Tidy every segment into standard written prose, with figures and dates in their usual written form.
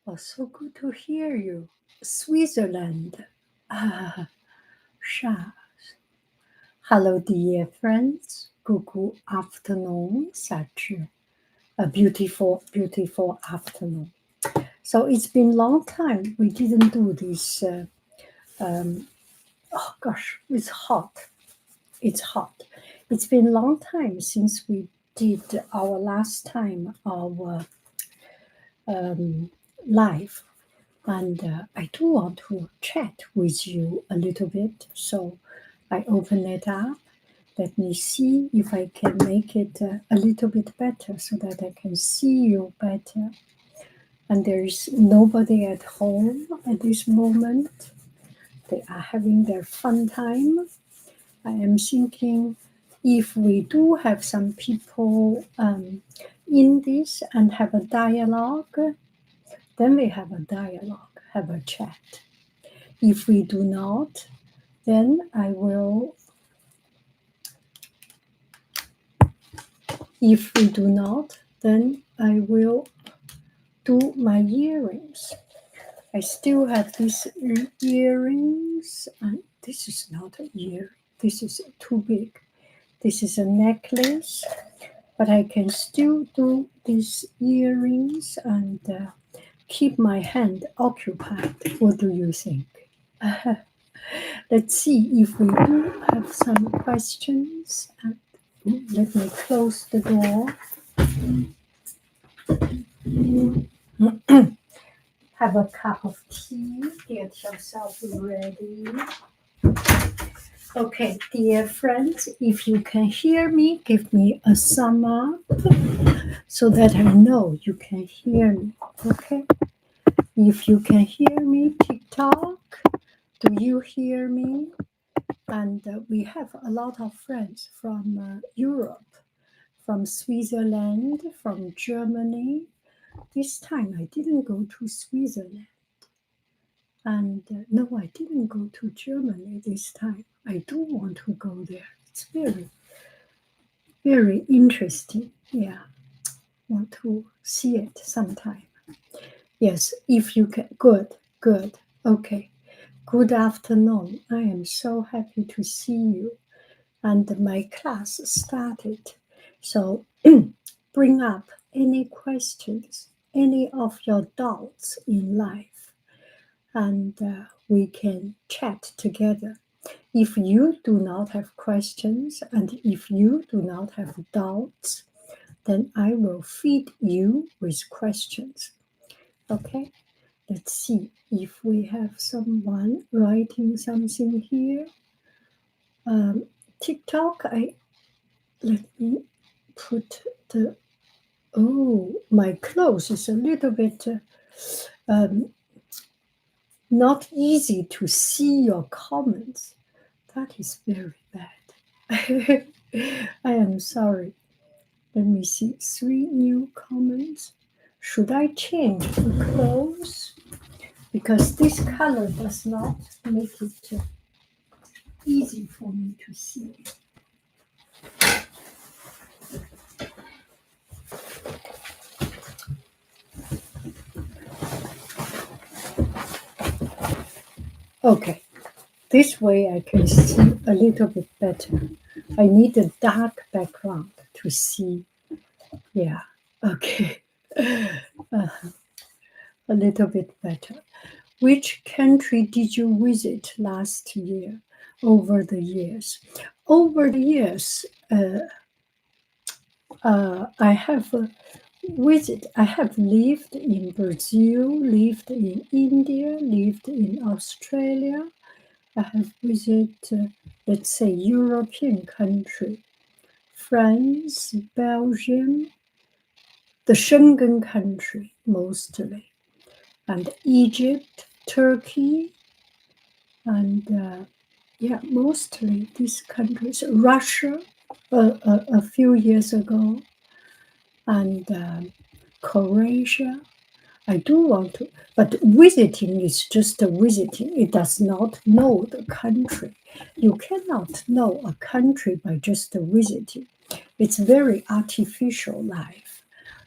Oh, so good to hear you. Switzerland. Ah, Sha. Hello, dear friends. Good afternoon, such a beautiful, beautiful afternoon. So it's been a long time we didn't do this. Oh gosh, it's hot. It's hot. It's been a long time since we did our last time our live. And I do want to chat with you a little bit. So I open it up. Let me see if I can make it a little bit better so that I can see you better. And there is nobody at home at this moment. They are having their fun time. I am thinking if we do have some people in this and have a dialogue, then we have a dialogue, have a chat. If we do not, then I will, if we do not, then I will do my earrings. I still have these earrings, and this is not an ear, this is too big. This is a necklace, but I can still do these earrings and keep my hand occupied. What do you think? Let's see if we do have some questions. Let me close the door. Have a cup of tea. Get yourself ready. Okay, dear friends, if you can hear me, give me a thumb up so that I know you can hear me. Okay? If you can hear me, TikTok, do you hear me? And we have a lot of friends from Europe, from Switzerland, from Germany. This time I didn't go to Switzerland. And no, I didn't go to Germany this time. I do want to go there. It's very, very interesting. Yeah, want to see it sometime. Yes, if you can. Good, good. Okay. Good afternoon. I am so happy to see you. And my class started. So bring up any questions, any of your doubts in life, and we can chat together. If you do not have questions and if you do not have doubts, then I will feed you with questions. Okay, let's see if we have someone writing something here. TikTok, let me put the, oh, my clothes is a little bit not easy to see your comments. That is very bad. I am sorry. Let me see, 3 new comments. Should I change the clothes? Because this color does not make it easy for me to see. Okay, this way I can see a little bit better. I need a dark background to see. Yeah, okay. A little bit better. Which country did you visit last year, over the years? Over the years, I have I have lived in Brazil, lived in India, lived in Australia. I have visited, let's say, European country, France, Belgium, the Schengen country mostly, and Egypt, Turkey, and yeah, mostly these countries. Russia, a few years ago, and Croatia. I do want to, but visiting is just a visiting. It does not know the country. You cannot know a country by just visiting. It's very artificial life.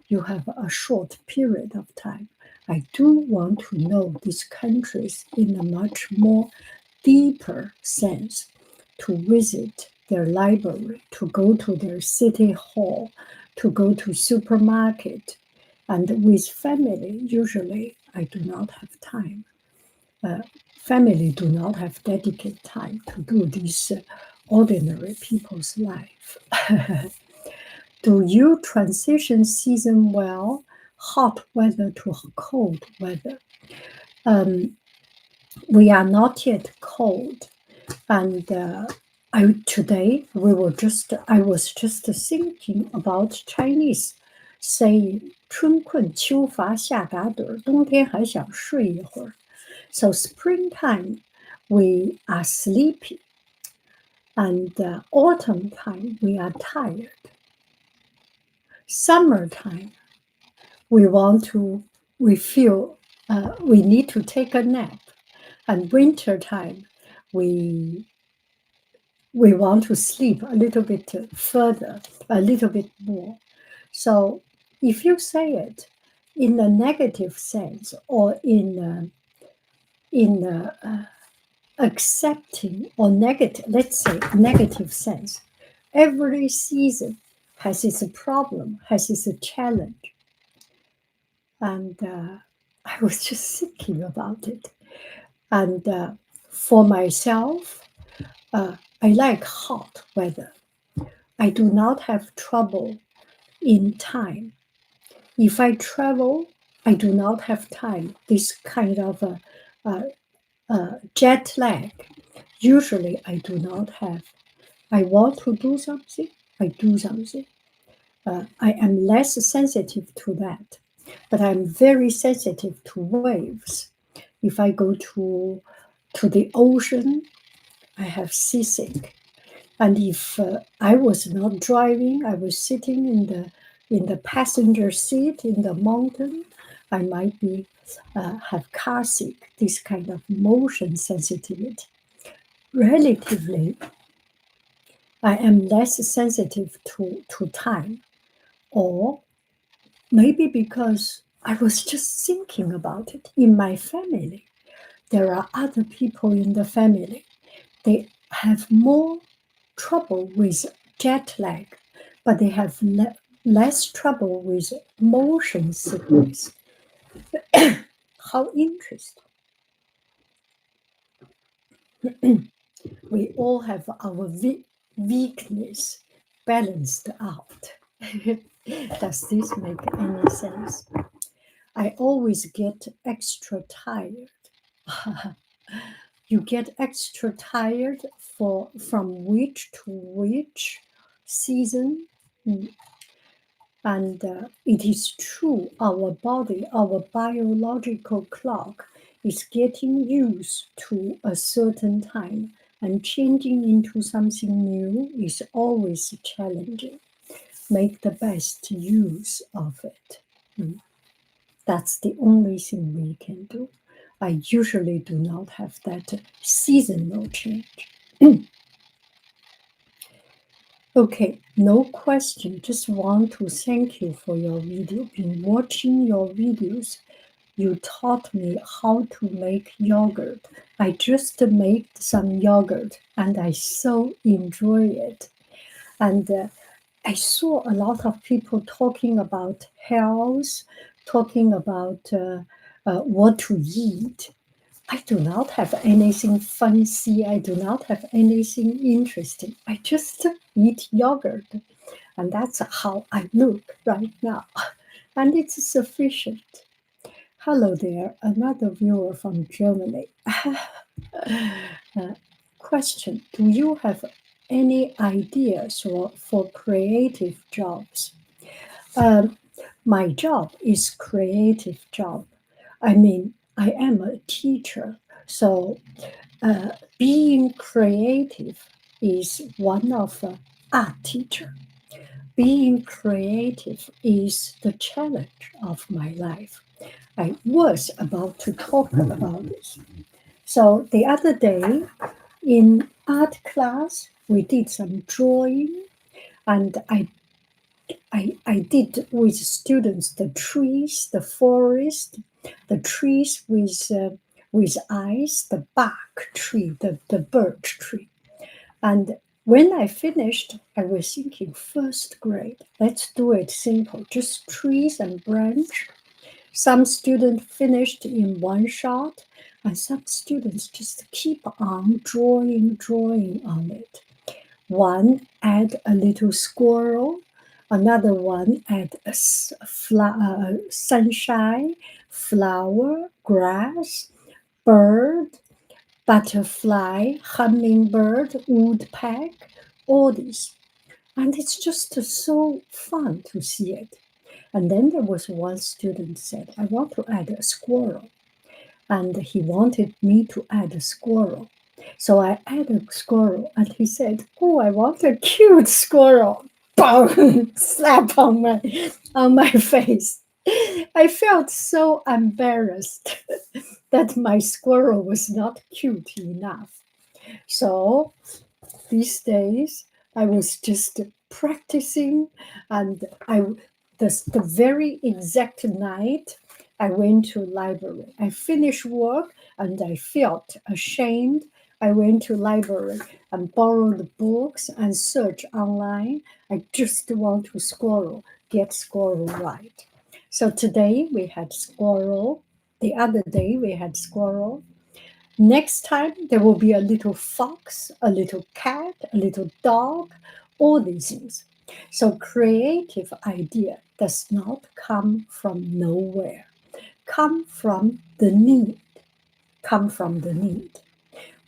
You have a short period of time. I do want to know these countries in a much more deeper sense, to visit their library, to go to their city hall, to go to supermarket. And with family, usually I do not have time. Family do not have dedicated time to do this ordinary people's life. Do you transition season well, hot weather to cold weather? We are not yet cold, and today I was just thinking about Chinese saying 春困秋乏夏打盹，冬天还想睡一会儿。So springtime we are sleepy, and autumn time we are tired. Summertime we feel we need to take a nap, and wintertime we want to sleep a little bit further, a little bit more. So if you say it in a negative sense or in accepting or negative, let's say negative sense, every season has its problem, has its challenge. And I was just thinking about it. And for myself, I like hot weather. I do not have trouble in time. If I travel, I do not have time. This kind of jet lag, usually I do not have. I want to do something, I do something. I am less sensitive to that, but I'm very sensitive to waves. If I go to the ocean, I have seasick. And if I was not driving, I was sitting in the passenger seat in the mountain, I might be have car sick. This kind of motion sensitivity. Relatively, I am less sensitive to time, or maybe because I was just thinking about it in my family. There are other people in the family. They have more trouble with jet lag, but they have less trouble with motion sickness. How interesting. We all have our weakness balanced out. Does this make any sense? I always get extra tired. You get extra tired from which to which season? And it is true, our body, our biological clock is getting used to a certain time, and changing into something new is always challenging. Make the best use of it. That's the only thing we can do. I usually do not have that seasonal change. Okay, no question. Just want to thank you for your video. Been watching your videos. You taught me how to make yogurt. I just made some yogurt and I so enjoy it. And I saw a lot of people talking about health, talking about what to eat. I do not have anything fancy. I do not have anything interesting. I just eat yogurt. And that's how I look right now. And it's sufficient. Hello there, another viewer from Germany. Question: do you have any ideas for creative jobs? My job is creative job. I mean, I am a teacher, so being creative is one of art teacher. Being creative is the challenge of my life. I was about to talk about this. So the other day in art class, we did some drawing, and I did with students the trees, the forest, the trees with eyes, the bark tree, the birch tree. And when I finished, I was thinking first grade, let's do it simple, just trees and branch. Some students finished in one shot, and some students just keep on drawing on it. One add a little squirrel, another one add sunshine, flower, grass, bird, butterfly, hummingbird, woodpecker, all these. And it's just so fun to see it. And then there was one student said, I want to add a squirrel. And he wanted me to add a squirrel. So I added a squirrel, and he said, oh, I want a cute squirrel. Boom! Slap on my face. I felt so embarrassed that my squirrel was not cute enough. So these days I was just practicing, and the very exact night I went to library. I finished work and I felt ashamed. I went to library and borrowed books and search online. I just want to get squirrel right. So today we had squirrel. The other day we had squirrel. Next time, there will be a little fox, a little cat, a little dog, all these things. So, creative idea does not come from nowhere, come from the need, come from the need.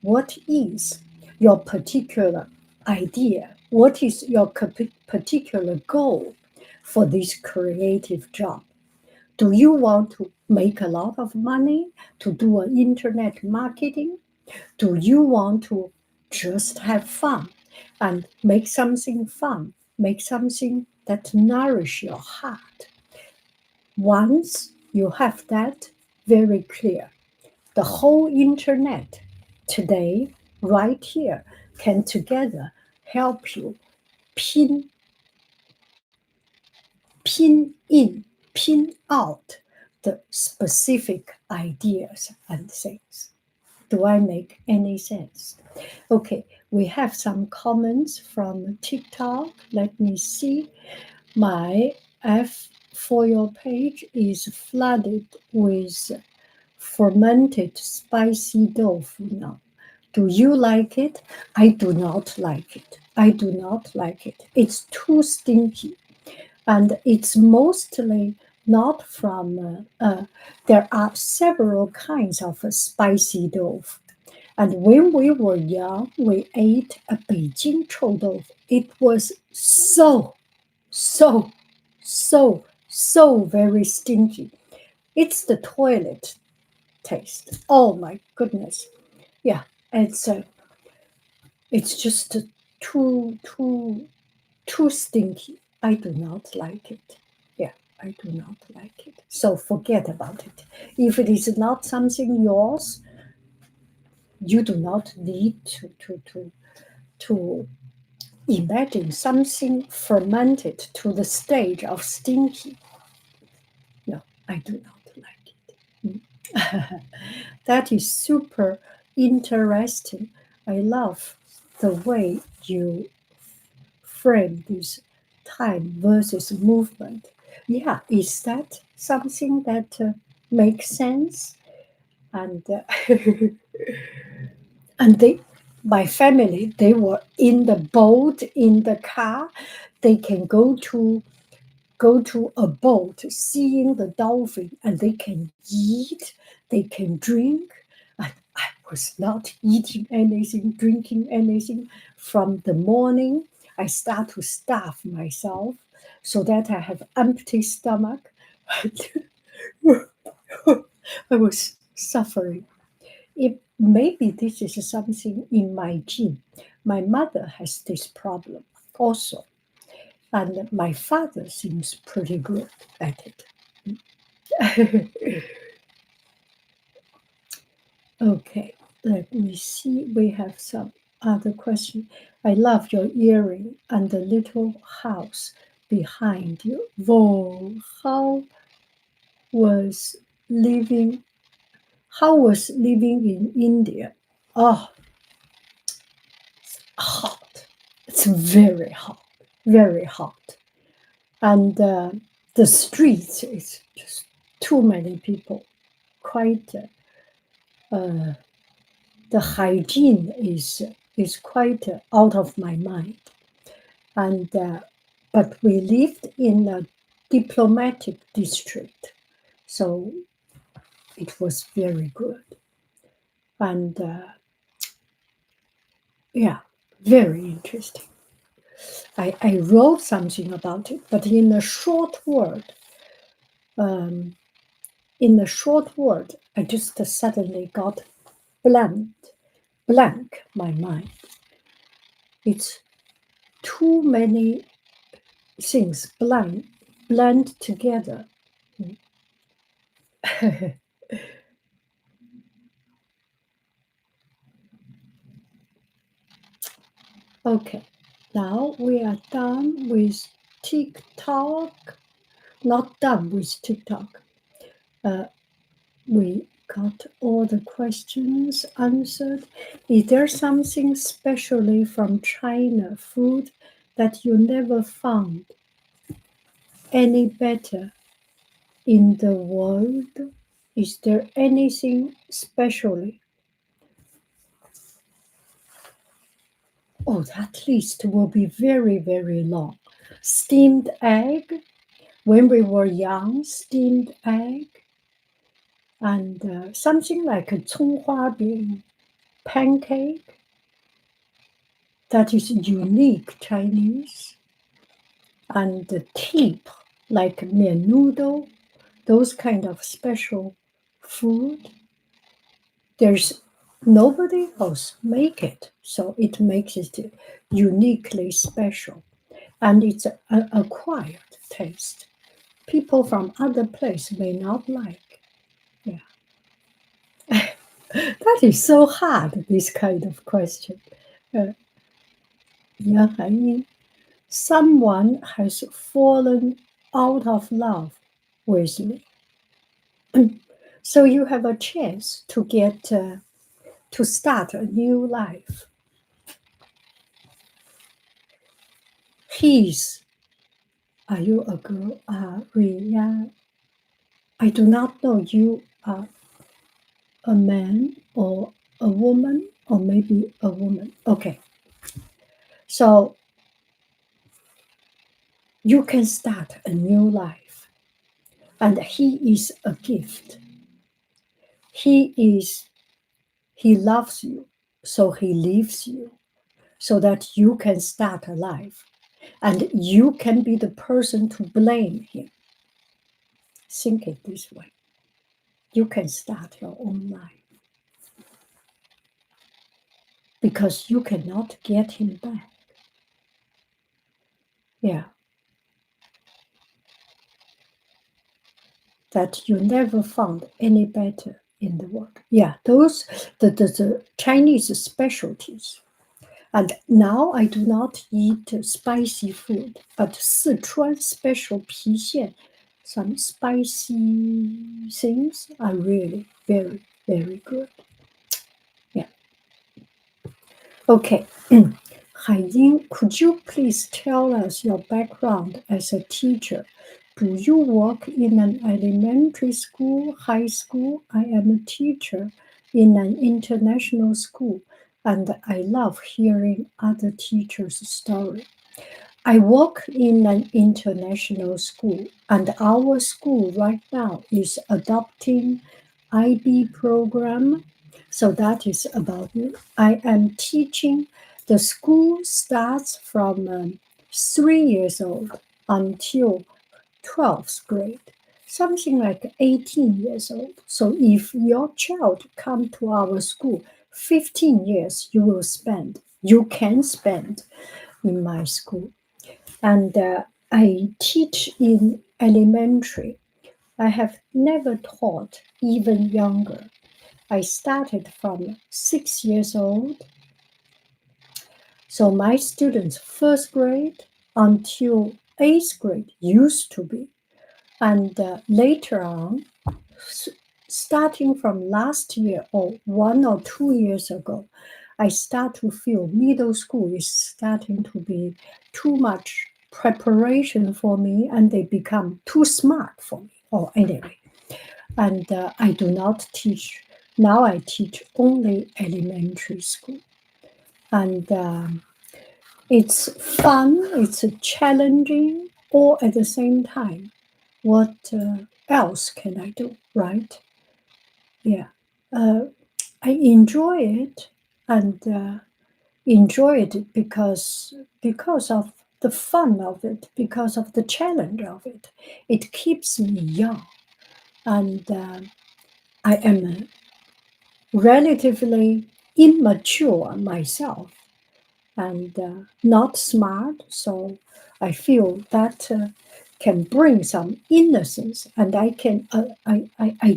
What is your particular idea? What is your particular goal for this creative job? Do you want to make a lot of money to do an internet marketing? Do you want to just have fun and make something fun, make something that nourish your heart? Once you have that very clear, the whole internet today, right here, can together help you pin, pin in, pin out the specific ideas and things. Do I make any sense? Okay, we have some comments from TikTok. Let me see. My F for your page is flooded with fermented spicy tofu now. Do you like it? I do not like it. I do not like it. It's too stinky. And it's mostly not from, there are several kinds of spicy tofu. And when we were young, we ate a Beijing臭豆腐. It was so, so very stinky. It's the toilet taste. Oh my goodness. Yeah, it's just too stinky. I do not like it. Yeah, I do not like it. So forget about it. If it is not something yours, you do not need to imagine something fermented to the stage of stinky. No, I do not like it. That is super interesting. I love the way you frame this time versus movement. Yeah, is that something that makes sense? And and my family, they were in the boat, in the car. They can go to a boat, seeing the dolphin, and they can eat, they can drink. And I was not eating anything, drinking anything from the morning. I start to starve myself so that I have empty stomach. I was suffering. Maybe this is something in my gene. My mother has this problem also, and my father seems pretty good at it. Okay, let me see. We have some other question. I love your earring and the little house behind you. Whoa, how was living, how was living in India? Oh, hot. It's very hot, very hot. And the streets is just too many people. Quite, the hygiene is quite out of my mind. And but we lived in a diplomatic district, so it was very good. And yeah, very interesting. I wrote something about it, but in a short word, um, I just suddenly got blank my mind. It's too many things blend together. Okay, now we are done with TikTok. Not done with TikTok. Uh, we got all the questions answered. Is there something specially from China food that you never found any better in the world? Is there anything specially? Oh, that list will be very, very long. Steamed egg, when we were young, steamed egg, and something like a 葱花饼 pancake that is unique Chinese, and the tip like mian noodle, those kind of special food. There's nobody else make it, so it makes it uniquely special, and it's an acquired taste. People from other place may not like. Yeah, that is so hard. This kind of question. Uh, yanghaiying. Someone has fallen out of love with me. So you have a chance to get to start a new life. He's, are you a girl? Ria, I do not know you are a man or a woman, or maybe a woman. Okay. So you can start a new life. And he is a gift. He loves you, so he leaves you so that you can start a life. And you can be the person to blame him. Think it this way. You can start your own life because you cannot get him back. Yeah. That you never found any better in the world. Yeah, those the Chinese specialties. And now I do not eat spicy food, but Sichuan special 郫县, some spicy things are really very, very good. Yeah. Okay. Haiying, could you please tell us your background as a teacher? Do you work in an elementary school, high school? I am a teacher in an international school, and I love hearing other teachers' stories. I work in an international school, and our school right now is adopting IB program. So that is about me. I am teaching. The school starts from 3 years old until 12th grade, something like 18 years old. So if your child come to our school, 15 years you can spend in my school. And I teach in elementary. I have never taught even younger. I started from 6 years old. So my students, first grade until 8th grade used to be. And later on, starting from last year or 1 or 2 years ago, I start to feel middle school is starting to be too much preparation for me, and they become too smart for me. Or anyway, and I do not teach. Now I teach only elementary school, and it's fun. It's challenging, all at the same time. What else can I do, right? Yeah, uh, I enjoy it, and enjoy it because of the fun of it, because of the challenge of it. It keeps me young, and I am relatively immature myself and not smart, so I feel that can bring some innocence, and I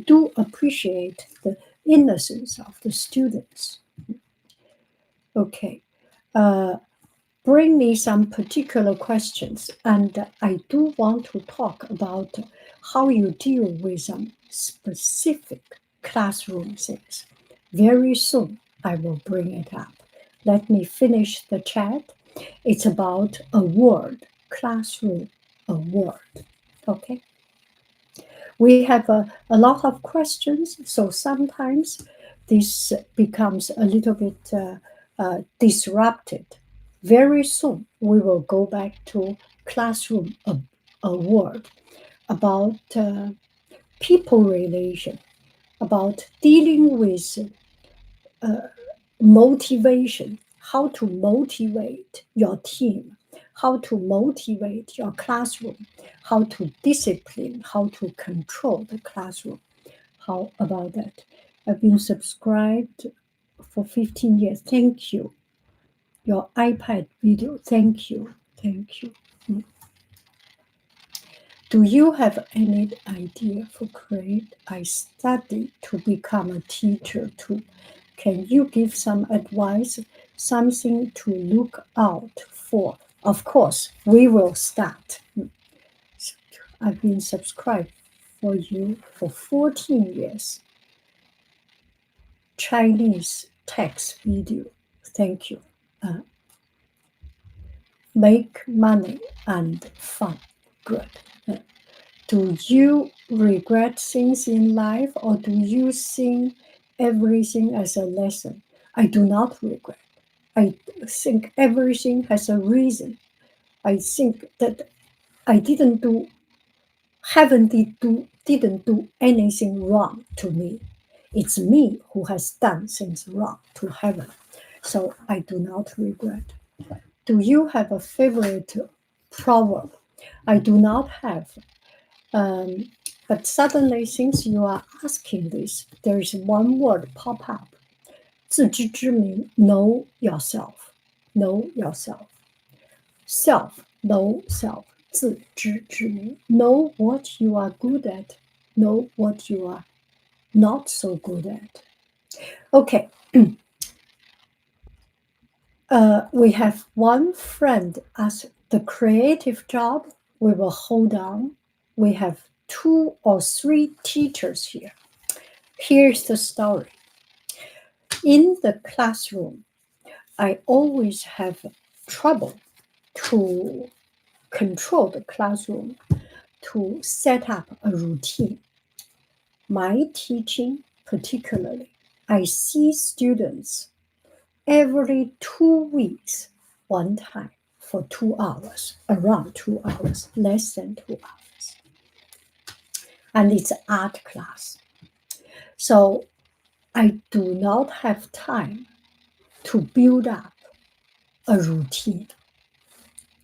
do appreciate the innocence of the students. Okay, uh, bring me some particular questions, and I do want to talk about how you deal with some specific classroom things. Very soon, I will bring it up. Let me finish the chat. It's about a word, classroom, a word. Okay. We have a lot of questions, so sometimes this becomes a little bit disrupted. Very soon, we will go back to classroom, a word about people relation, about dealing with motivation, how to motivate your team, how to motivate your classroom, how to discipline, how to control the classroom. How about that? I've been subscribed for 15 years. Thank you. Your iPad video. Thank you. Thank you. Do you have any idea for grade? I study to become a teacher too. Can you give some advice, something to look out for? Of course, we will start. I've been subscribed for you for 14 years. Chinese text video. Thank you. Make money and fun. Good. Do you regret things in life, or do you see everything as a lesson? I do not regret. I think everything has a reason. I think that I didn't do anything wrong to me. It's me who has done things wrong to heaven. So I do not regret. Do you have a favorite proverb? I do not have. Um, but suddenly, since you are asking this, there is one word pop up. 自知之明, know yourself. Know yourself. Self, know self. 自知之明. Know what you are good at. Know what you are not so good at. Okay. We have one friend as the creative job. We will hold on. We have 2 or 3 teachers here. Here's the story. In the classroom, I always have trouble to control the classroom, to set up a routine. My teaching, particularly, I see students every 2 weeks, one time for 2 hours, around 2 hours, less than 2 hours. And it's art class. So I do not have time to build up a routine.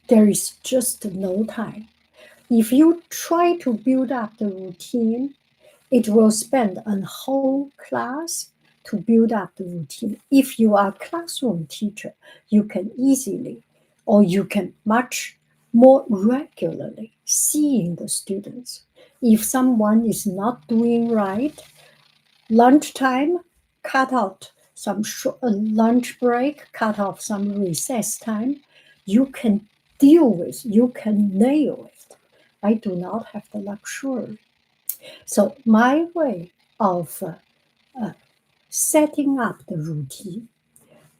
There is just no time. If you try to build up the routine, it will spend a whole class to build up the routine. If you are a classroom teacher, you can easily, or you can much more regularly seeing the students. If someone is not doing right, lunchtime, cut out some lunch break, cut off some recess time, you can deal with, you can nail it. I do not have the luxury. So my way of setting up the routine.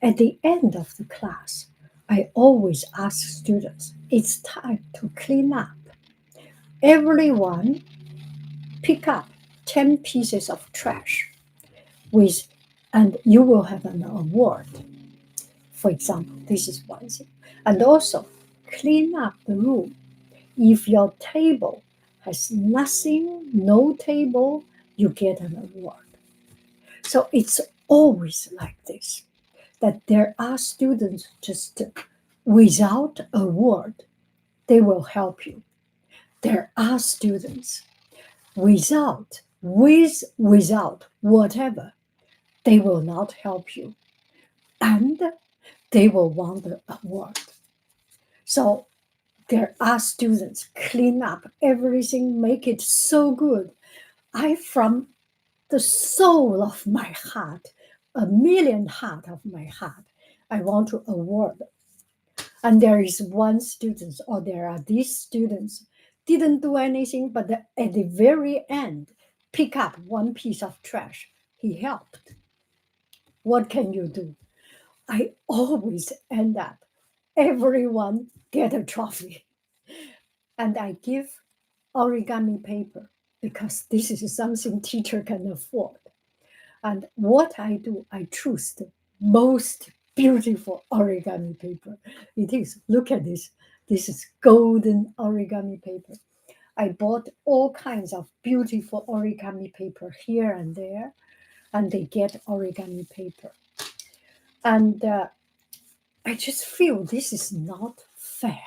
At the end of the class, I always ask students, it's time to clean up. Everyone pick up 10 pieces of trash with, and you will have an award. For example, this is one thing. And also, clean up the room. If your table has nothing, no table, you get an award. So it's always like this, that there are students just without a word, they will help you. There are students without, whatever, they will not help you. And they will want the award. So there are students clean up everything, make it so good. I, from the soul of my heart, a million heart of my heart, I want to award. And there is one student, or there are these students, didn't do anything, but at the very end, pick up one piece of trash. He helped. What can you do? I always end up, everyone get a trophy. And I give origami paper because this is something teacher can afford. And what I do, I choose the most beautiful origami paper. It is, look at this. This is golden origami paper. I bought all kinds of beautiful origami paper here and there, and they get origami paper. And I just feel this is not fair,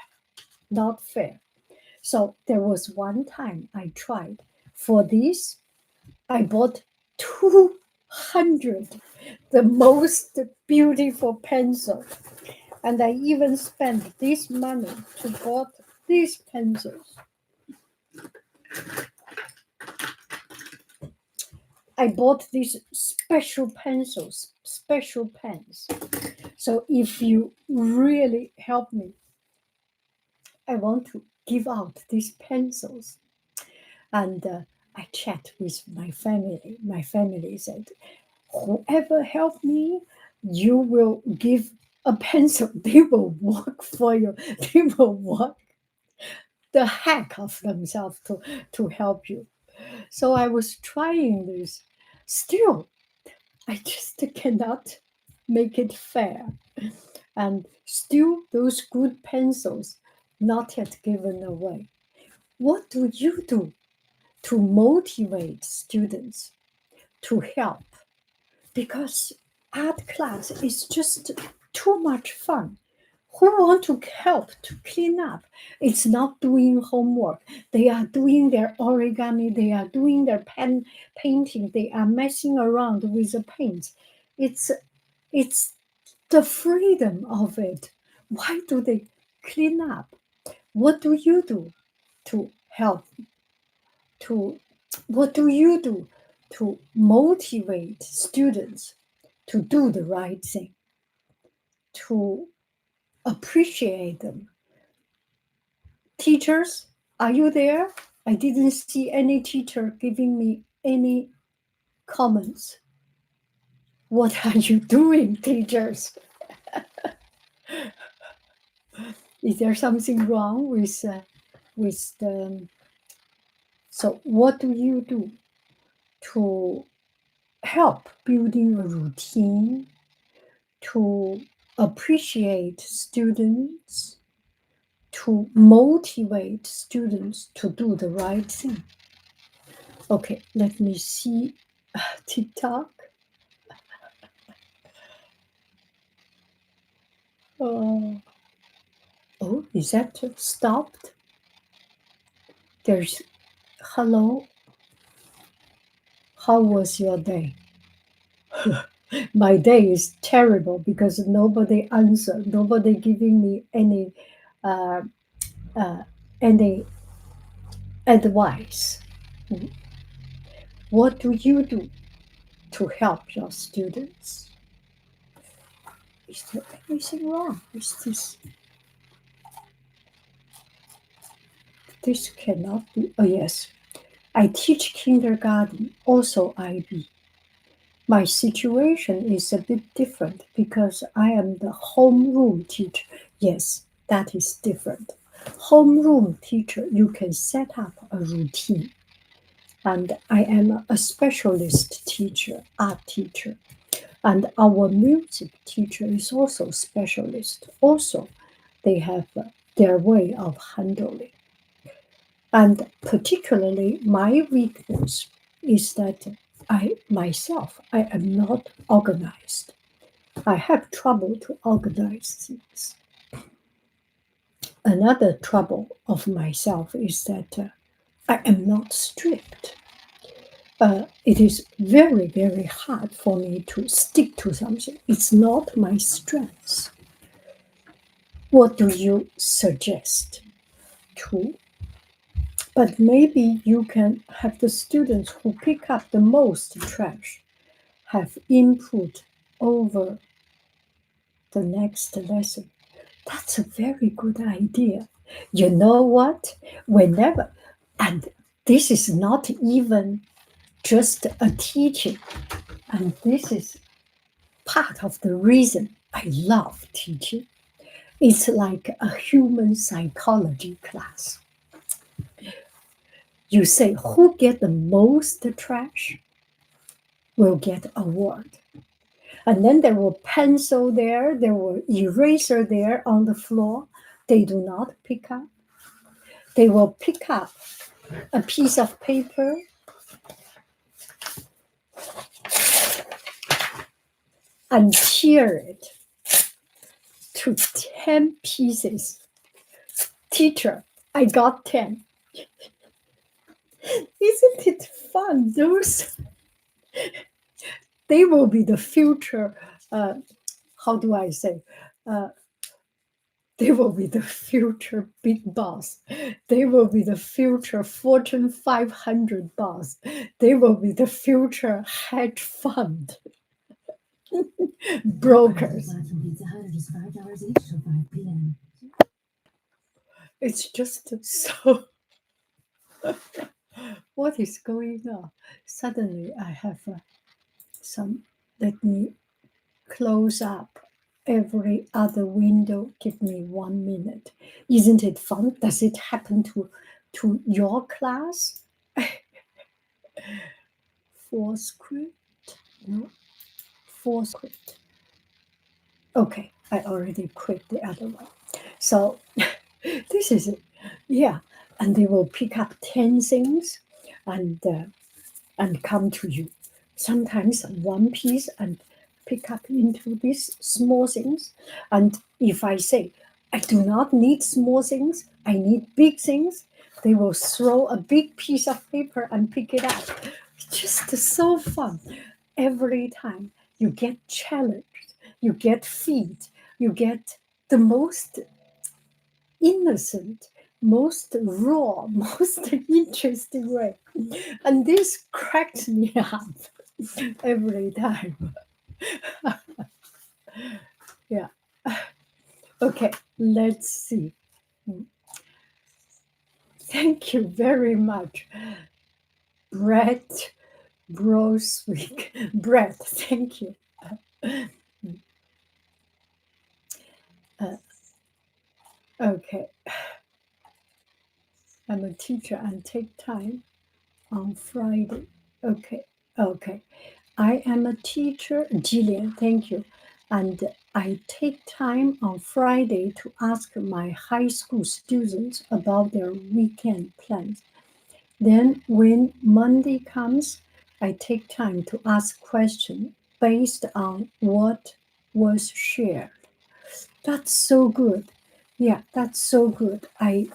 not fair. So there was one time I tried. For this, I bought 200, the most beautiful pencil. And I even spent this money to bought these pencils. I bought these special pencils, special pens. So if you really help me, I want to give out these pencils. And I chat with my family. My family said, whoever help me, you will give a pencil. They will work for you. They will work the heck of themselves to help you. So I was trying this. Still, I just cannot make it fair. And still, those good pencils not yet given away. What do you do to motivate students to help? Because art class is just too much fun. Who want to help to clean up? It's not doing homework. They are doing their origami. They are doing their pen painting. They are messing around with the paints. It's the freedom of it. Why do they clean up? What do you do to help? To what do you do to motivate students to do the right thing, to appreciate them? Teachers, are you there? I didn't see any teacher giving me any comments. What are you doing, teachers? Is there something wrong with the? So, what do you do to help building a routine, to appreciate students, to motivate students to do the right thing? Okay, let me see TikTok. Oh, is that stopped? There's hello. How was your day? My day is terrible because nobody answered. Nobody giving me uh, any advice. What do you do to help your students? Is there anything wrong with this? This cannot be. Oh yes, I teach kindergarten, also IB. My situation is a bit different because I am the homeroom teacher. Yes, that is different. Homeroom teacher, you can set up a routine. And I am a specialist teacher, art teacher. And our music teacher is also specialist. Also, they have their way of handling. And particularly my weakness is that I am not organized. I have trouble to organize things. Another trouble of myself is that I am not strict. It is very, very hard for me to stick to something. It's not my strength. What do you suggest to? But maybe you can have the students who pick up the most trash have input over the next lesson. That's a very good idea. You know what? Whenever, and this is not even just a teaching, and this is part of the reason I love teaching. It's like a human psychology class. You say who get the most trash will get award. And then there were pencil there were eraser there on the floor. They do not pick up. They will pick up a piece of paper and tear it to 10 pieces. Teacher, I got 10. Isn't it fun? They will be the future, how do I say? Uh, they will be the future big boss. They will be the future Fortune 500 boss. They will be the future hedge fund brokers. It's just so. What is going on? Suddenly, I have some. Let me close up every other window. Give me 1 minute. Isn't it fun? Does it happen to your class? For script? No, for script. Okay, I already quit the other one. So this is it. Yeah, and they will pick up 10 things and come to you. Sometimes one piece and pick up into these small things. And if I say, I do not need small things, I need big things, they will throw a big piece of paper and pick it up. It's just so fun. Every time you get challenged, you get feed, you get the most innocent, most raw, most interesting way. And this cracks me up every time. Yeah. Okay, let's see. Thank you very much. Brett Broswick. Brett, thank you. Okay. I'm a teacher and take time on Friday. Okay. Okay. I am a teacher, Jillian, thank you. And I take time on Friday to ask my high school students about their weekend plans. Then when Monday comes, I take time to ask questions based on what was shared. That's so good. Yeah, that's so good. I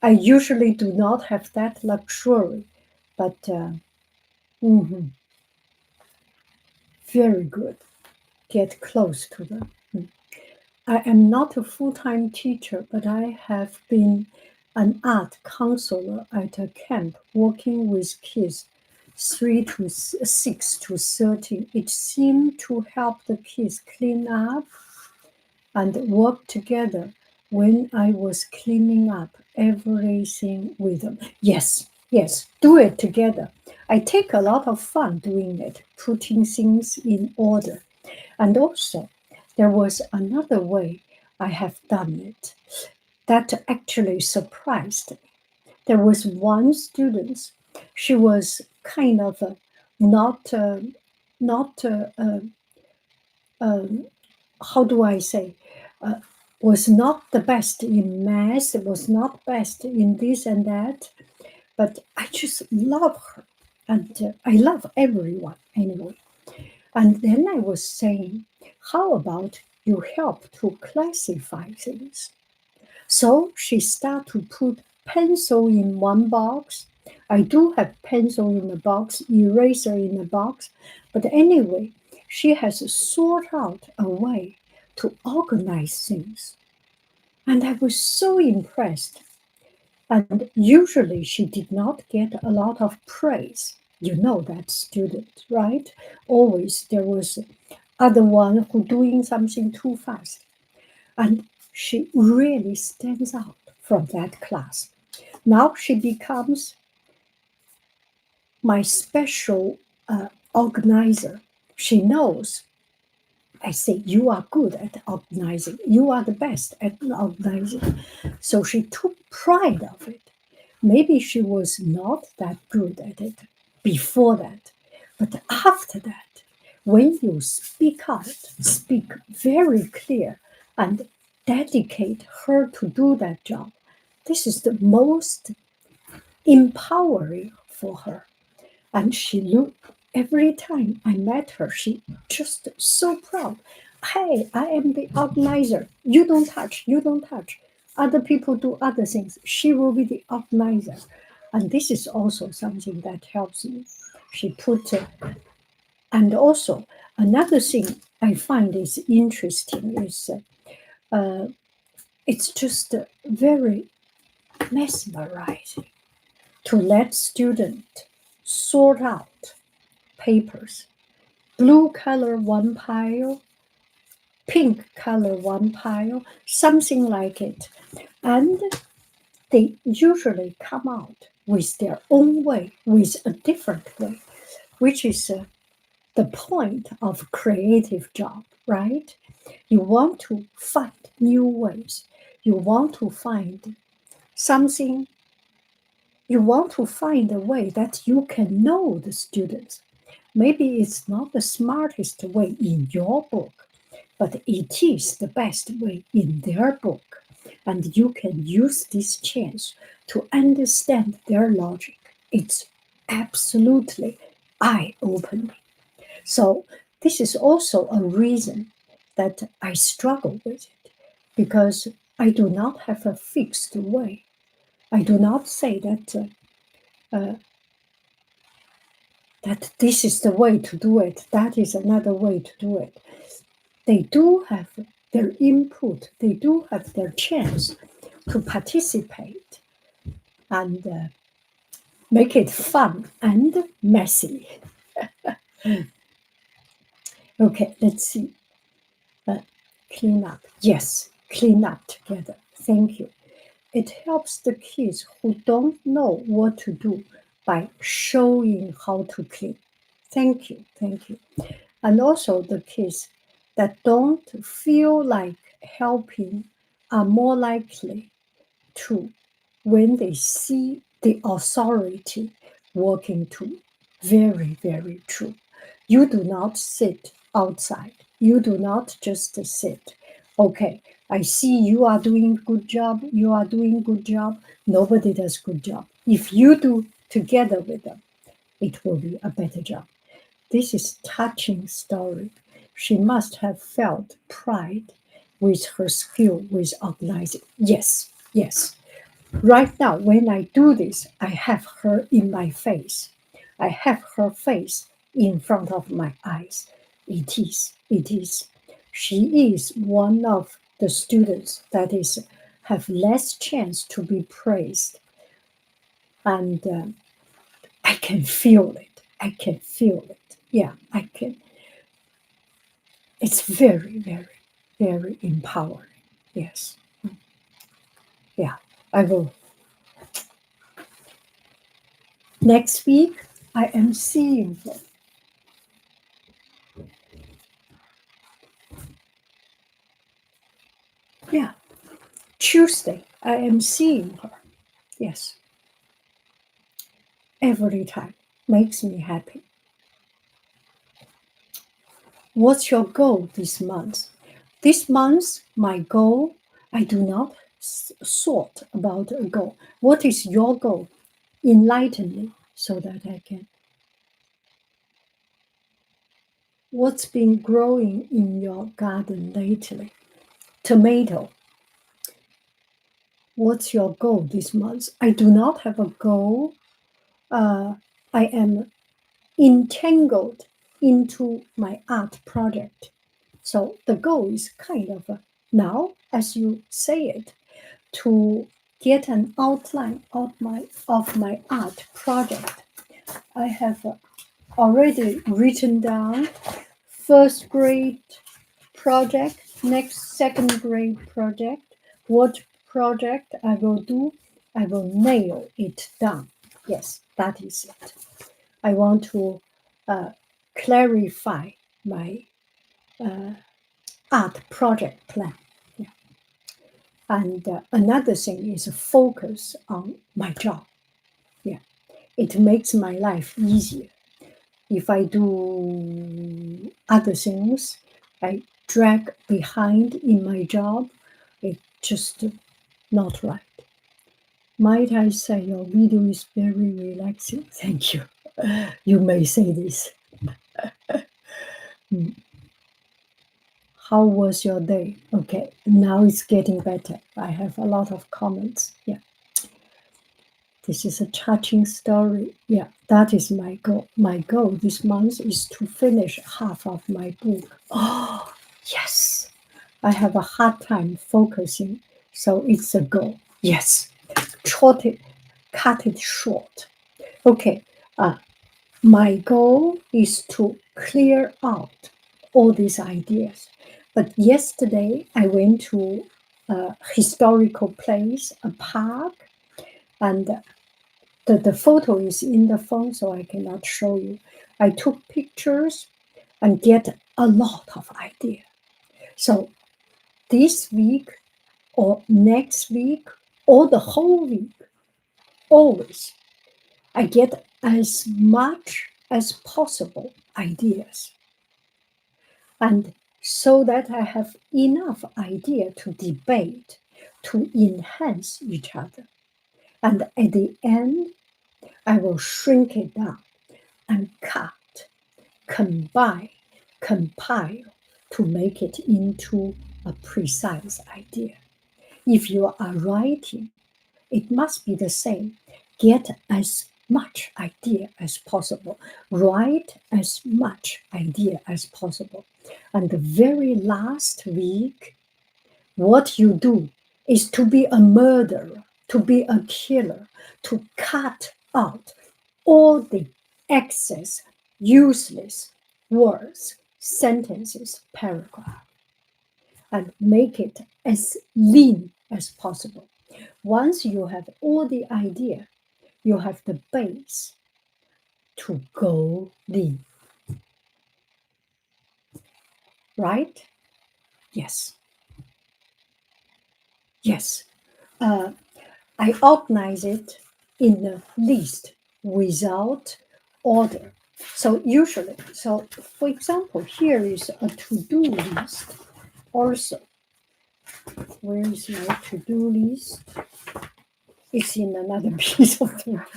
usually do not have that luxury, but mhm, very good. Get close to them. I am not a full-time teacher, but I have been an art counselor at a camp working with kids 3 to 6 to 13. It seemed to help the kids clean up and work together when I was cleaning up everything with them. Yes, Yes, do it together. I take a lot of fun doing it, putting things in order. And also, there was another way I have done it that actually surprised me. There was one student, she was kind of not, not um, how do I say, uh, was not the best in math, was not best in this and that, but I just love her. And I love everyone anyway. And then I was saying, how about you help to classify things? So she started to put pencil in one box. I do have pencil in the box, eraser in the box, but anyway, she has sorted out a way to organize things. And I was so impressed. And usually she did not get a lot of praise. You know that student, right? Always there was other one who doing something too fast. And she really stands out from that class. Now she becomes my special organizer. She knows. I say, you are good at organizing. You are the best at organizing. So she took pride of it. Maybe she was not that good at it before that. But after that, when you speak out, speak very clear and dedicate her to do that job, this is the most empowering for her. And she looked every time I met her, she just so proud. Hey, I am the organizer. You don't touch, you don't touch. Other people do other things. She will be the organizer. And this is also something that helps me. She put, and also another thing I find is interesting is uh, it's just very mesmerizing to let student sort out papers. Blue color one pile, pink color one pile, something like it. And they usually come out with their own way, with a different way, which is the point of creative job, right? You want to find new ways. You want to find something, you want to find a way that you can know the students. Maybe it's not the smartest way in your book, but it is the best way in their book. And you can use this chance to understand their logic. It's absolutely eye opening. So, this is also a reason that I struggle with it because I do not have a fixed way. I do not say uh, that this is the way to do it, that is another way to do it. They do have their input, they do have their chance to participate and make it fun and messy. Okay, let's see. Uh, Clean up. Yes, clean up together. Thank you. It helps the kids who don't know what to do by showing how to clean. Thank you. Thank you. And also the kids that don't feel like helping are more likely to when they see the authority working too. Very, very true. You do not sit outside. You do not just sit. Okay, I see you are doing good job. You are doing good job. Nobody does good job. If you do together with them, it will be a better job. This is touching story. She must have felt pride with her skill with organizing. Yes, yes. Right now, when I do this, I have her in my face. I have her face in front of my eyes. It is. She is one of the students that is have less chance to be praised, and I can feel it. I can feel it. Yeah, I can. It's very, very, very empowering. Yes. Yeah. I will. Next week, I am seeing her. Yeah, Tuesday, I am seeing her. Yes, every time makes me happy. What's your goal this month? This month, my goal, I do not thought about a goal. What is your goal? Enlighten me so that I can. What's been growing in your garden lately? Tomato. What's your goal this month? I do not have a goal. I am entangled into my art project. So the goal is kind of now, as you say it, to get an outline of my art project. I have already written down first grade project, next second grade project. What project I will do, I will nail it down. Yes, that is it. I want to uh, clarify my art project plan. Yeah. And another thing is focus on my job. Yeah, it makes my life easier. If I do other things, I drag behind in my job, it's just not right. Might I say your video is very relaxing? Thank you. You may say this. Mm. How was your day? Okay, now it's getting better. I have a lot of comments. Yeah, this is a touching story. Yeah, that is my goal. My goal this month is to finish half of my book. Oh, yes. I have a hard time focusing, so it's a goal. Yes, short it, cut it short. Okay, my goal is to clear out all these ideas. But yesterday I went to a historical place, a park, and the photo is in the phone, so I cannot show you. I took pictures and get a lot of ideas. So this week or next week or the whole week, always, I get as much as possible ideas. And so that I have enough idea to debate, to enhance each other. And at the end, I will shrink it down and cut, combine, compile to make it into a precise idea. If you are writing, it must be the same. Get as much idea as possible. Write as much idea as possible. And the very last week, what you do is to be a murderer, to be a killer, to cut out all the excess, useless words, sentences, paragraph, and make it as lean as possible. Once you have all the idea, you have the base to go lean, right? Yes, yes. Uh, I organize it in a list without order. So usually, so for example, here is a to-do list. Also, where is my to-do list? It's in another piece of paper.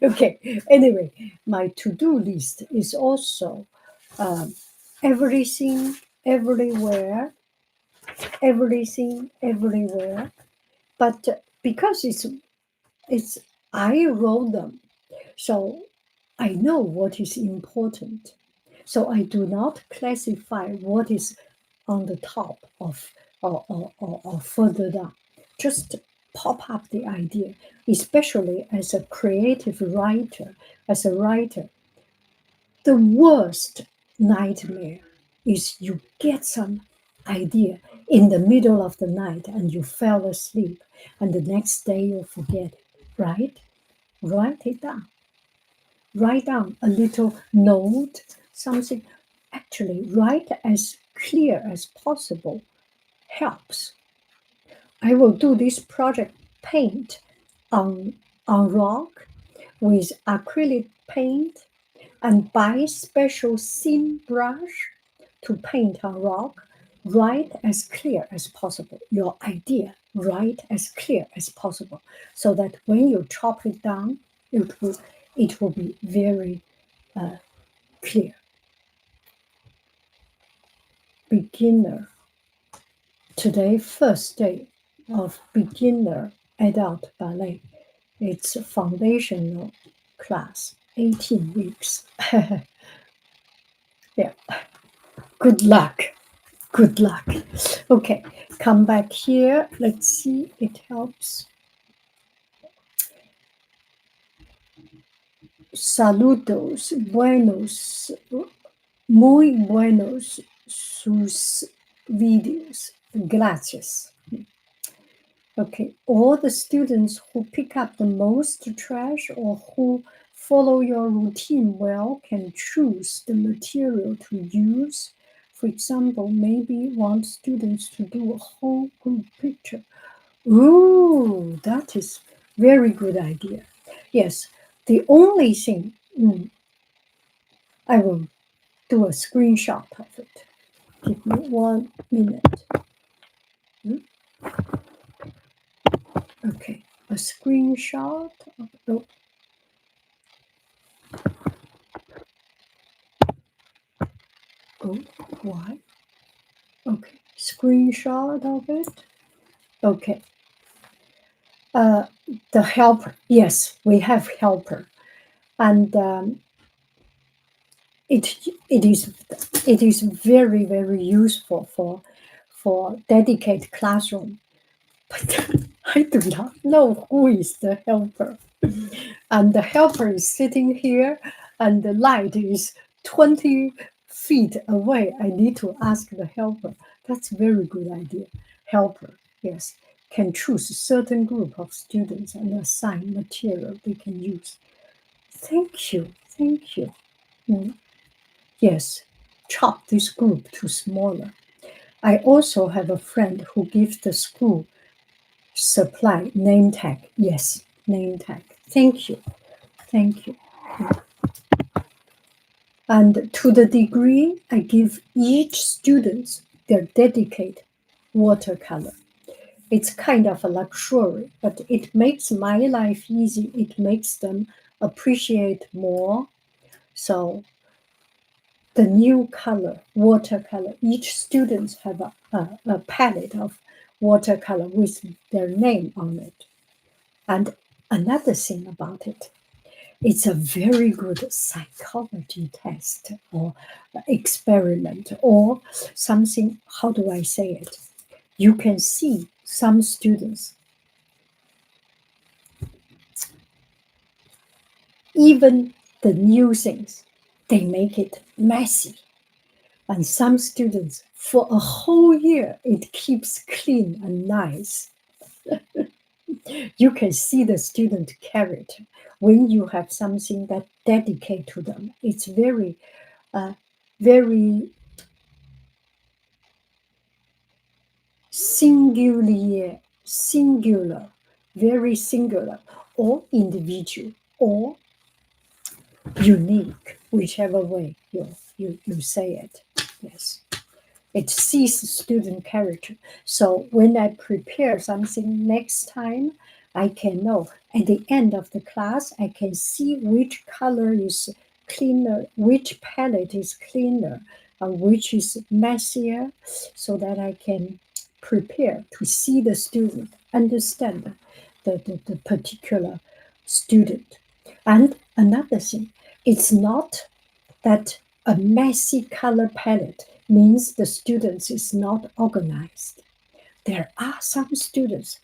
Okay, anyway, my to-do list is also um, everything, everywhere, everything, everywhere. But because it's I wrote them, so I know what is important. So I do not classify what is on the top of or further down. Just pop up the idea, especially as a creative writer, as a writer. The worst nightmare is you get some idea in the middle of the night and you fell asleep, and the next day you forget it, right? Write it down. write down a little note, something. Actually, write as clear as possible helps. I will do this project paint on, on rock with acrylic paint and buy special thin brush to paint on rock. Write as clear as possible your idea. Write as clear as possible so that when you chop it down, it will be very clear. Beginner. Today, first day of beginner adult ballet. It's a foundational class, 18 weeks. Yeah, good luck. Good luck. Okay, come back here. Let's see, it helps. Saludos, buenos, muy buenos sus videos. Gracias. Okay, all the students who pick up the most trash or who follow your routine well can choose the material to use. For example, maybe want students to do a whole group picture. Ooh, that is very good idea. Yes, the only thing, I will do a screenshot of it. Give me 1 minute. Okay, a screenshot of the. Oh, why? Okay, screenshot of it. Okay. Uh, the helper. Yes, we have helper, and it is very very useful for dedicated classroom. But I do not know who is the helper, and the helper is sitting here, and the light is 20 feet away. I need to ask the helper. That's a very good idea. Helper, yes, can choose a certain group of students and assign material they can use. Thank you, thank you. Yes, chop this group to smaller. I also have a friend who gives the school supply name tag. Yes, name tag. Thank you, thank you. And to the degree I give each student their dedicated watercolor. It's kind of a luxury, but it makes my life easy. It makes them appreciate more. So the new color, watercolor, each student have a palette of watercolor with their name on it. And another thing about it, it's a very good psychology test or experiment or something. How do I say it? You can see some students, even the new things, they make it messy. And some students, for a whole year, it keeps clean and nice. You can see the student character when you have something that dedicate to them. It's very, very singular, very singular, or individual, or unique, whichever way you say it. Yes. It sees student character. So when I prepare something next time, I can know at the end of the class, I can see which color is cleaner, which palette is cleaner, and which is messier, so that I can prepare to see the student, understand the particular student. And another thing, it's not that a messy color palette means the students is not organized. There are some students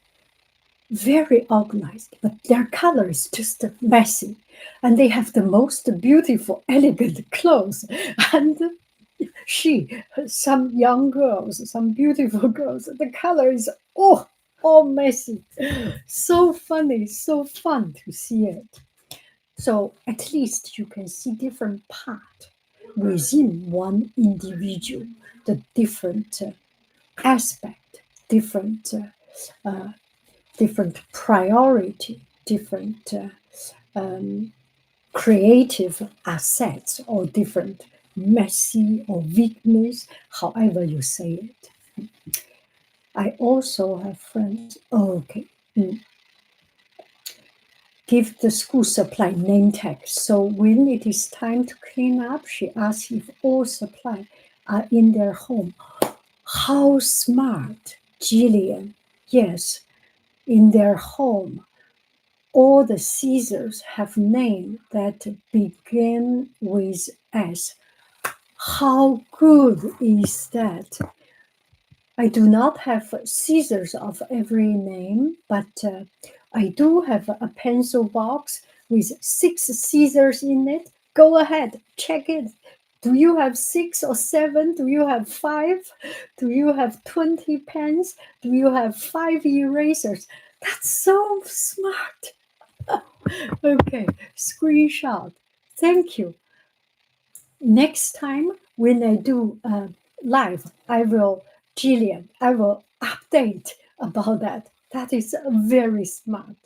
very organized, but their color is just messy, and they have the most beautiful, elegant clothes. And some young girls, some beautiful girls, the color is all messy. So funny, so fun to see it. So at least you can see different part within one individual, the different aspect, different different priority, different creative assets, or different messy or weakness, however you say it. I also have friends. Oh, okay. Give the school supply name tag. So when it is time to clean up, she asks if all supply are in their home. How smart, Jillian. Yes, in their home. All the scissors have names that begin with S. How good is that? I do not have scissors of every name, but I do have a pencil box with 6 scissors in it. Go ahead, check it. Do you have 6 or 7? Do you have 5? Do you have 20 pens? Do you have 5 erasers? That's so smart. Okay, screenshot. Thank you. Next time when I do live, Jillian, I will update about that. That is very smart.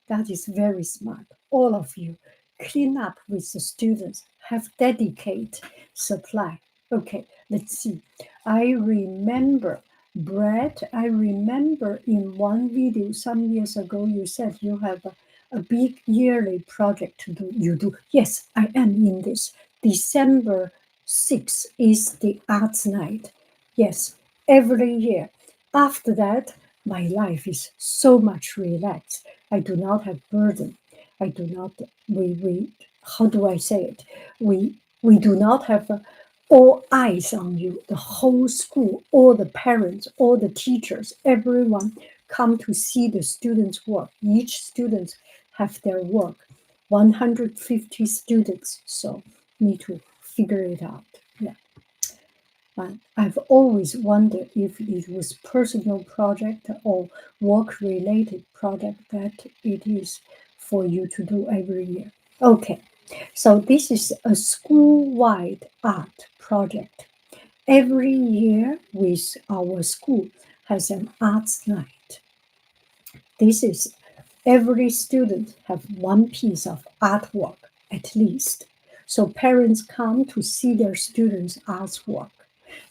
That is very smart. All of you clean up with the students, have dedicate supply. Okay, let's see. I remember, Brett, I remember in one video some years ago, you said you have a big yearly project to do. You do. Yes, I am in this. December 6th is the arts night. Yes, every year. After that, my life is so much relaxed. I do not have burden. I do not, we how do I say it? We do not have all eyes on you. The whole school, all the parents, all the teachers, everyone come to see the students' work. Each student have their work. 150 students, so need to figure it out. Yeah. But I've always wondered if it was personal project or work related project that it is for you to do every year. Okay, so this is a school-wide art project. Every year with our school has an arts night. This is every student have one piece of artwork at least. So parents come to see their students' artwork.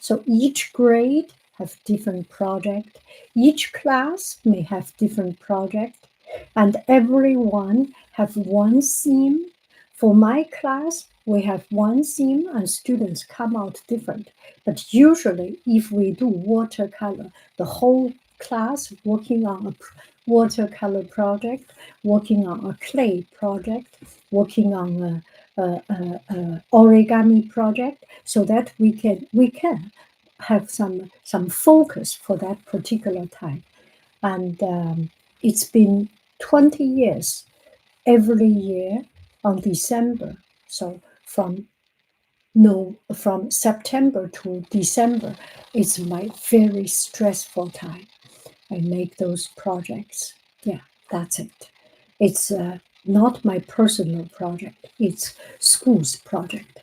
So each grade have different project. Each class may have different project, and everyone have one theme. For my class, we have one theme and students come out different. But usually, if we do watercolor, the whole class working on a watercolor project, working on a clay project, working on a origami project, so that we can have some focus for that particular time. And it's been 20 years every year on December. So from September to December, it's my very stressful time. I make those projects. Yeah, that's it. It's not my personal project. It's school's project.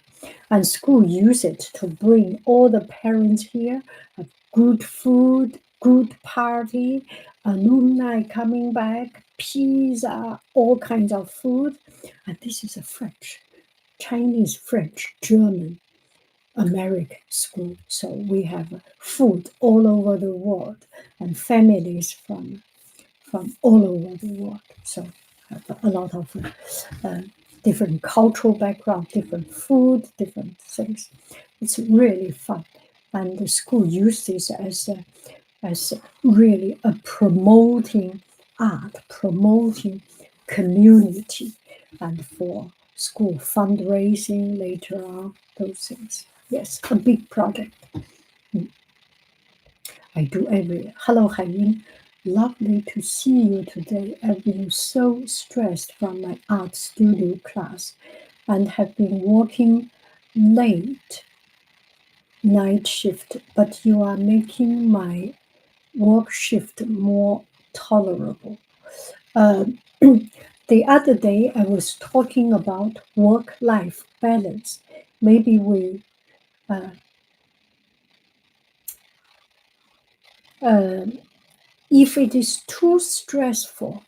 And school use it to bring all the parents here, have good food, good party, alumni coming back, pizza, all kinds of food. And this is a French, Chinese, French, German, American school. So we have food all over the world and families from all over the world. So have a lot of different cultural background, different food, different things. It's really fun. And the school uses as really a promoting art, promoting community, and for school fundraising later on, those things. Yes, a big project. I do every year. Hello, Haiying. Lovely to see you today. I've been so stressed from my art studio class and have been working late night shift, but you are making my work shift more tolerable. Um, The other day I was talking about work-life balance. Maybe uh, uh, if it is too stressful,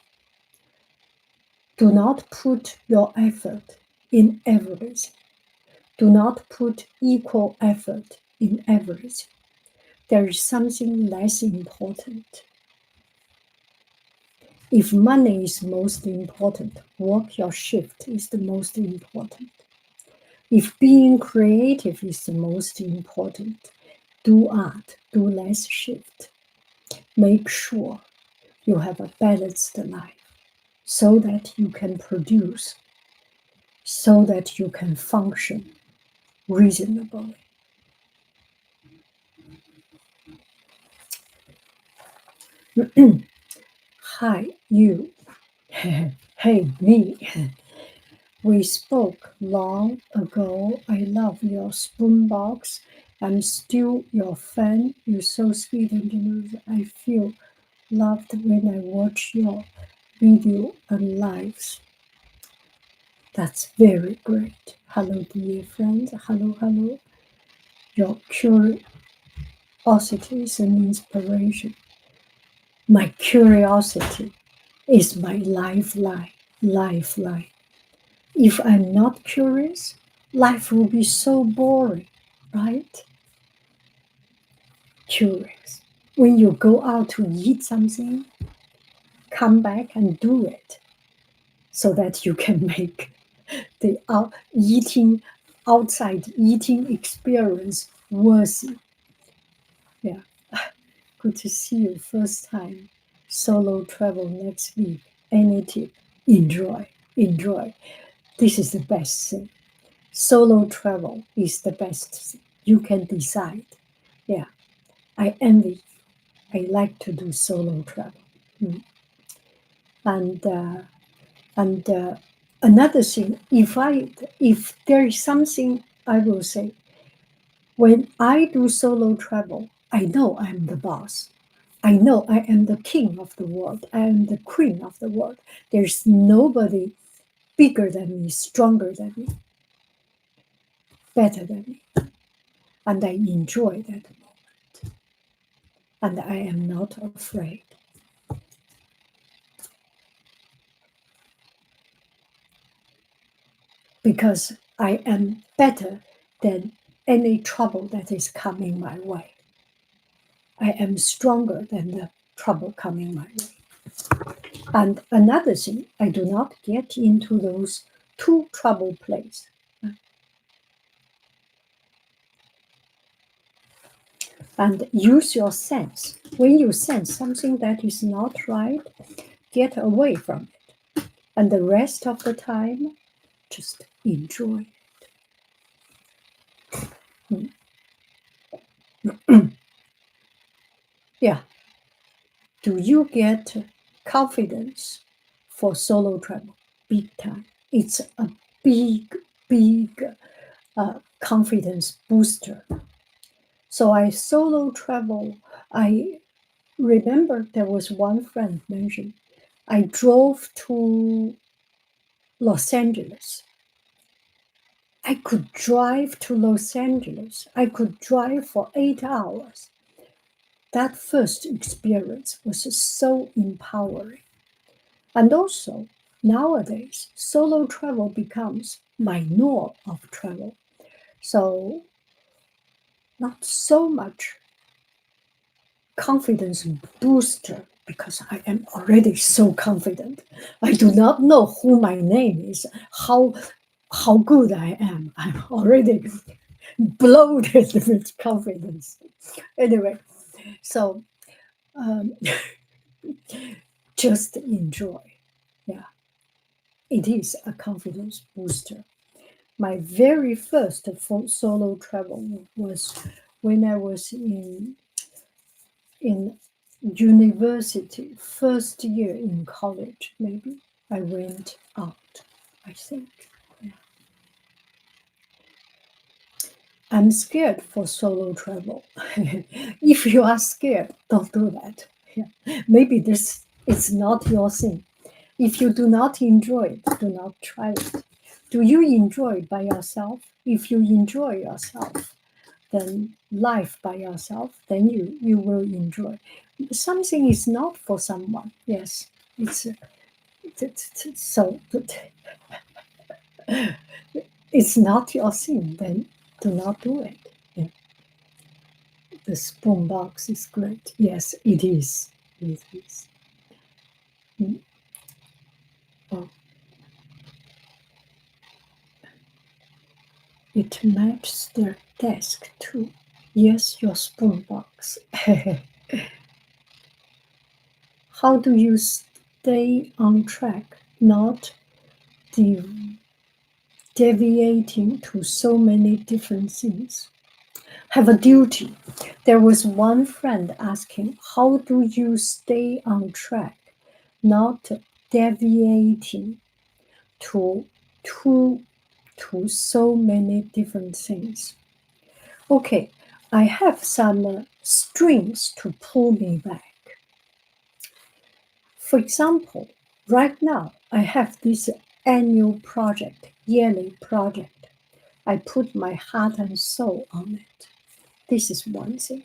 do not put your effort in everything. Do not put equal effort in everything. There is something less important. If money is most important, work your shift is the most important. If being creative is the most important, do art, do less shift. Make sure you have a balanced life so that you can produce, so that you can function reasonably. Hi, you. Hey, me. We spoke long ago. I love your spoonbox. I'm still your fan. You're so sweet and generous. I feel loved when I watch your video and lives. That's very great. Hello, dear friends. Hello, hello. Your curiosity is an inspiration. My curiosity is my lifeline. Lifeline. If I'm not curious, life will be so boring, right? Curious. When you go out to eat something, come back and do it so that you can make the outside eating experience worthy. Yeah, good to see you first time. Solo travel next week. Any tip? Enjoy, enjoy. This is the best thing. Solo travel is the best thing. You can decide. Yeah, I envy. I like to do solo travel. Mm. And and another thing, if there is something I will say, when I do solo travel, I know I'm the boss. I know I am the king of the world. I am the queen of the world. There's nobody bigger than me, stronger than me, better than me. And I enjoy that moment. And I am not afraid. Because I am better than any trouble that is coming my way. I am stronger than the trouble coming my way. And another thing, I do not get into those too trouble places. And use your sense. When you sense something that is not right, get away from it. And the rest of the time, just enjoy. Yeah. Do you get confidence for solo travel? Big time. It's a big, big confidence booster. So I solo travel. I remember there was one friend mentioned. I drove to Los Angeles. I could drive to Los Angeles. I could drive for 8 hours. That first experience was so empowering. And also, nowadays, solo travel becomes my norm of travel. So, not so much confidence booster because I am already so confident. I do not know who my name is, how good I am. I'm already bloated with confidence. Anyway, so um, just enjoy. Yeah, it is a confidence booster. My very first solo travel was when I was in university, first year in college, maybe. I went out, I think. Yeah. I'm scared for solo travel. If you are scared, don't do that. Yeah. Maybe this is not your thing. If you do not enjoy it, do not try it. Do you enjoy by yourself? If you enjoy yourself, then life by yourself, then you will enjoy. Something is not for someone. Yes, so it's not your thing. Then do not do it. Yeah. The spoon box is great. Yes, it is. It is. Mm. Oh, it matches their desk too. Yes, your spoon box. How do you stay on track, not deviating to so many different things? Have a duty. There was one friend asking, how do you stay on track, not deviating to to to so many different things? Okay, I have some strings to pull me back. For example, right now I have this annual project, yearly project. I put my heart and soul on it. This is one thing.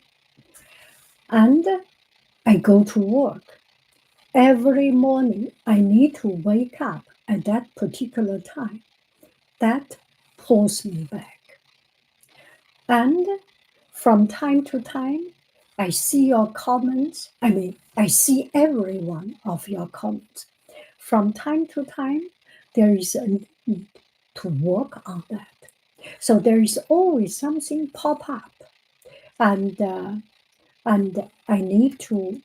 And I go to work. Every morning I need to wake up at that particular time. That pulls me back. And from time to time, I see your comments. I see every one of your comments. From time to time, there is a need to work on that. So there is always something pop up, and I need to.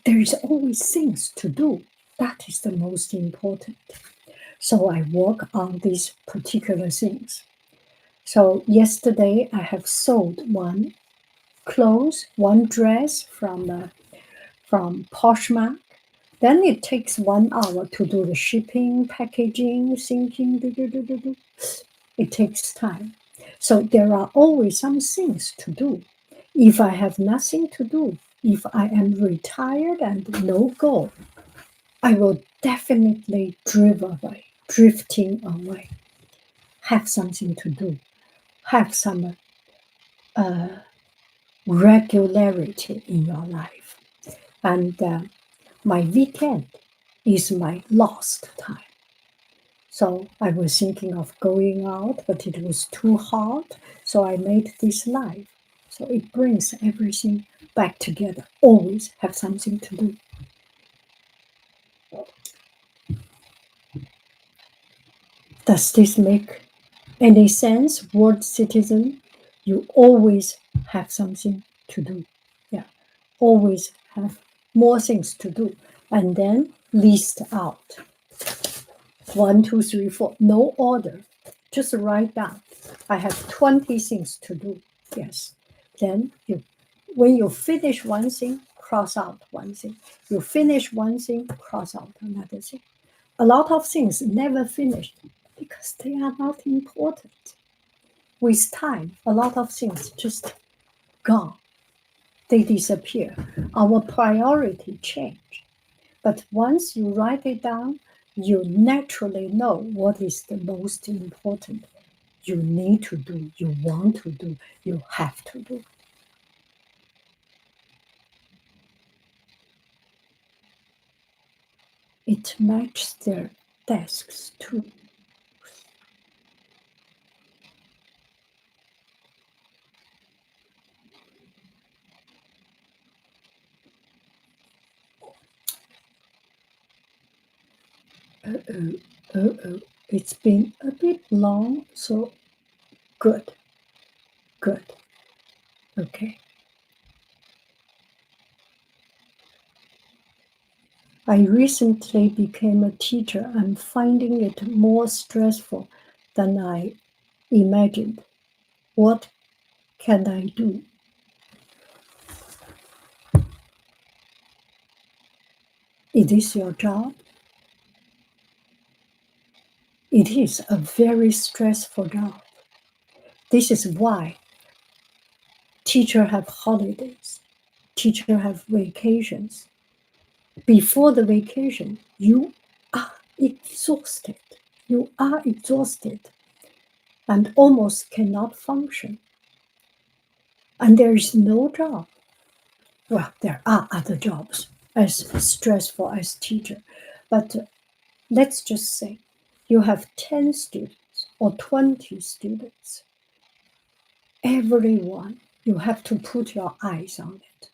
There is always things to do. That is the most important. So I work on these particular things. So yesterday I have sold one clothes, one dress from Poshmark. Then it takes 1 hour to do the shipping, packaging, thinking. It takes time. So there are always some things to do. If I have nothing to do, if I am retired and no goal, I will definitely drifting away. Have something to do. Have some uh, regularity in your life. And my weekend is my lost time. So I was thinking of going out, but it was too hot. So I made this live. So it brings everything back together. Always have something to do. Does this make any sense? World citizen, you always have something to do. Yeah, always have more things to do. And then list out 1, 2, 3, 4, no order. Just write down. I have 20 things to do. Yes. Then when you finish one thing, cross out one thing. You finish one thing, cross out another thing. A lot of things never finished because they are not important. With time, a lot of things just gone. They disappear. Our priority change. But once you write it down, you naturally know what is the most important. You need to do, you want to do, you have to do. It matches their desks too. Uh-oh, uh-oh. It's been a bit long, so good, good. Okay. I recently became a teacher. I'm finding it more stressful than I imagined. What can I do? It is your job. It is a very stressful job. This is why teachers have holidays, teachers have vacations. Before the vacation, you are exhausted. You are exhausted and almost cannot function. And there is no job. Well, there are other jobs as stressful as teacher, but let's just say you have 10 students or 20 students. Everyone, you have to put your eyes on it.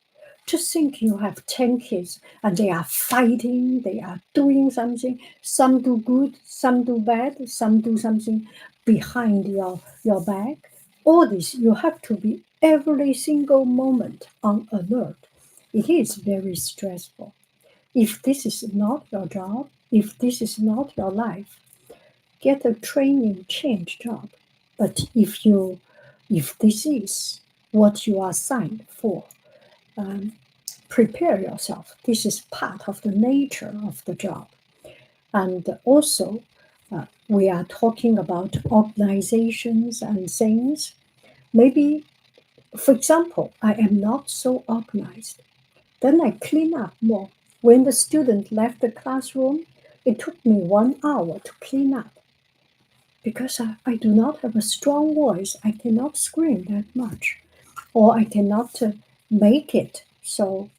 Just think you have 10 kids and they are fighting, they are doing something. Some do good, some do bad, some do something behind your back. All this, you have to be every single moment on alert. It is very stressful. If this is not your job, if this is not your life, get a training change job. But if this is what you are signed for, um, prepare yourself. This is part of the nature of the job. And also, we are talking about organizations and things. Maybe, for example, I am not so organized. Then I clean up more. When the student left the classroom, it took me 1 hour to clean up because I do not have a strong voice. I cannot scream that much, or I cannot make it. So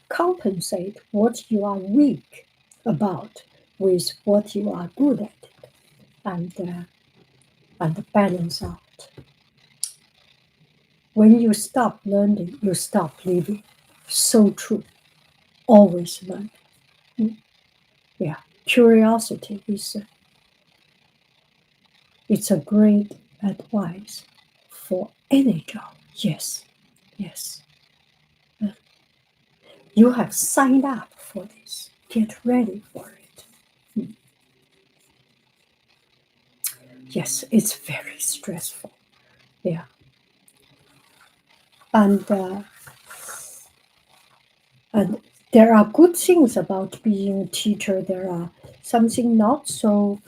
compensate what you are weak about with what you are good at, and balance out. When you stop learning, you stop living. So true. Always learn. Yeah, curiosity is it's a great advice for any job. Yes, yes. You have signed up for this. Get ready for it. Yes, it's very stressful. Yeah. And there are good things about being a teacher. There are something not so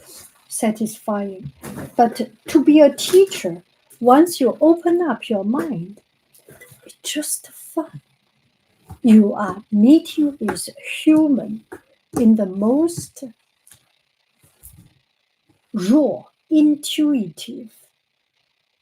satisfying. But to be a teacher, once you open up your mind, it's just fun. You are meeting with human in the most raw, intuitive,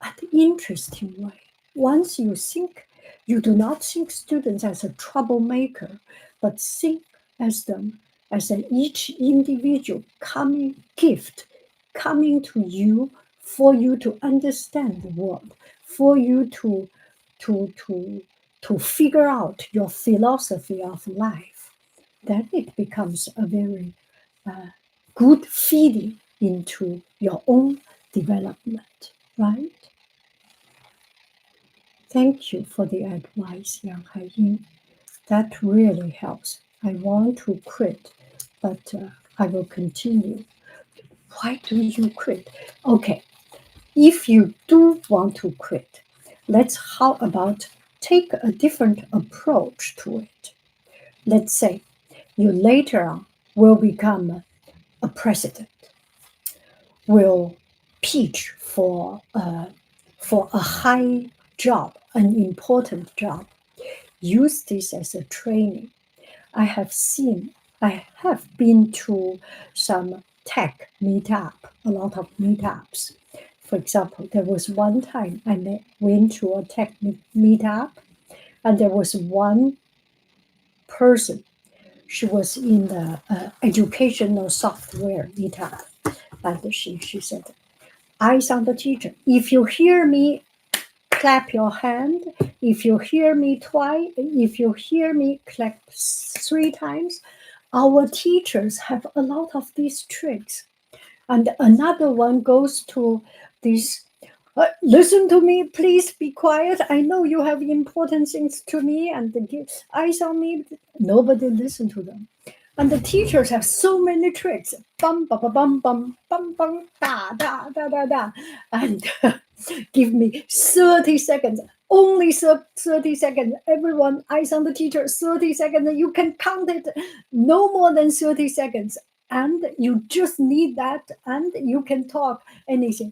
and interesting way. Once you think, you do not think students as a troublemaker, but think as them as an each individual coming gift, coming to you for you to understand the world, for you to to to figure out your philosophy of life. Then it becomes a very good feeding into your own development, right? Thank you for the advice, yanghaiying. That really helps. I want to quit, but I will continue. Why do you quit? Okay, if you do want to quit, how about take a different approach to it? Let's say you later on will become a president, will pitch for a high job, an important job. Use this as a training. I have been to some tech meetup, a lot of meetups. For example, there was one time I went to a tech meetup, and there was one person. She was in the educational software meetup, and she said, "Eyes on the teacher. If you hear me, clap your hand. If you hear me twice, if you hear me clap 3 times, our teachers have a lot of these tricks." And another one goes to this, listen to me, please be quiet. I know you have important things to me and give eyes on me. Nobody listen to them. And the teachers have so many tricks. Bum, bum, bum, bum, bum, bum, da, da, da, da, da. And give me 30 seconds. Only 30 seconds. Everyone, eyes on the teacher, 30 seconds. You can count it no more than 30 seconds. And you just need that, and you can talk anything.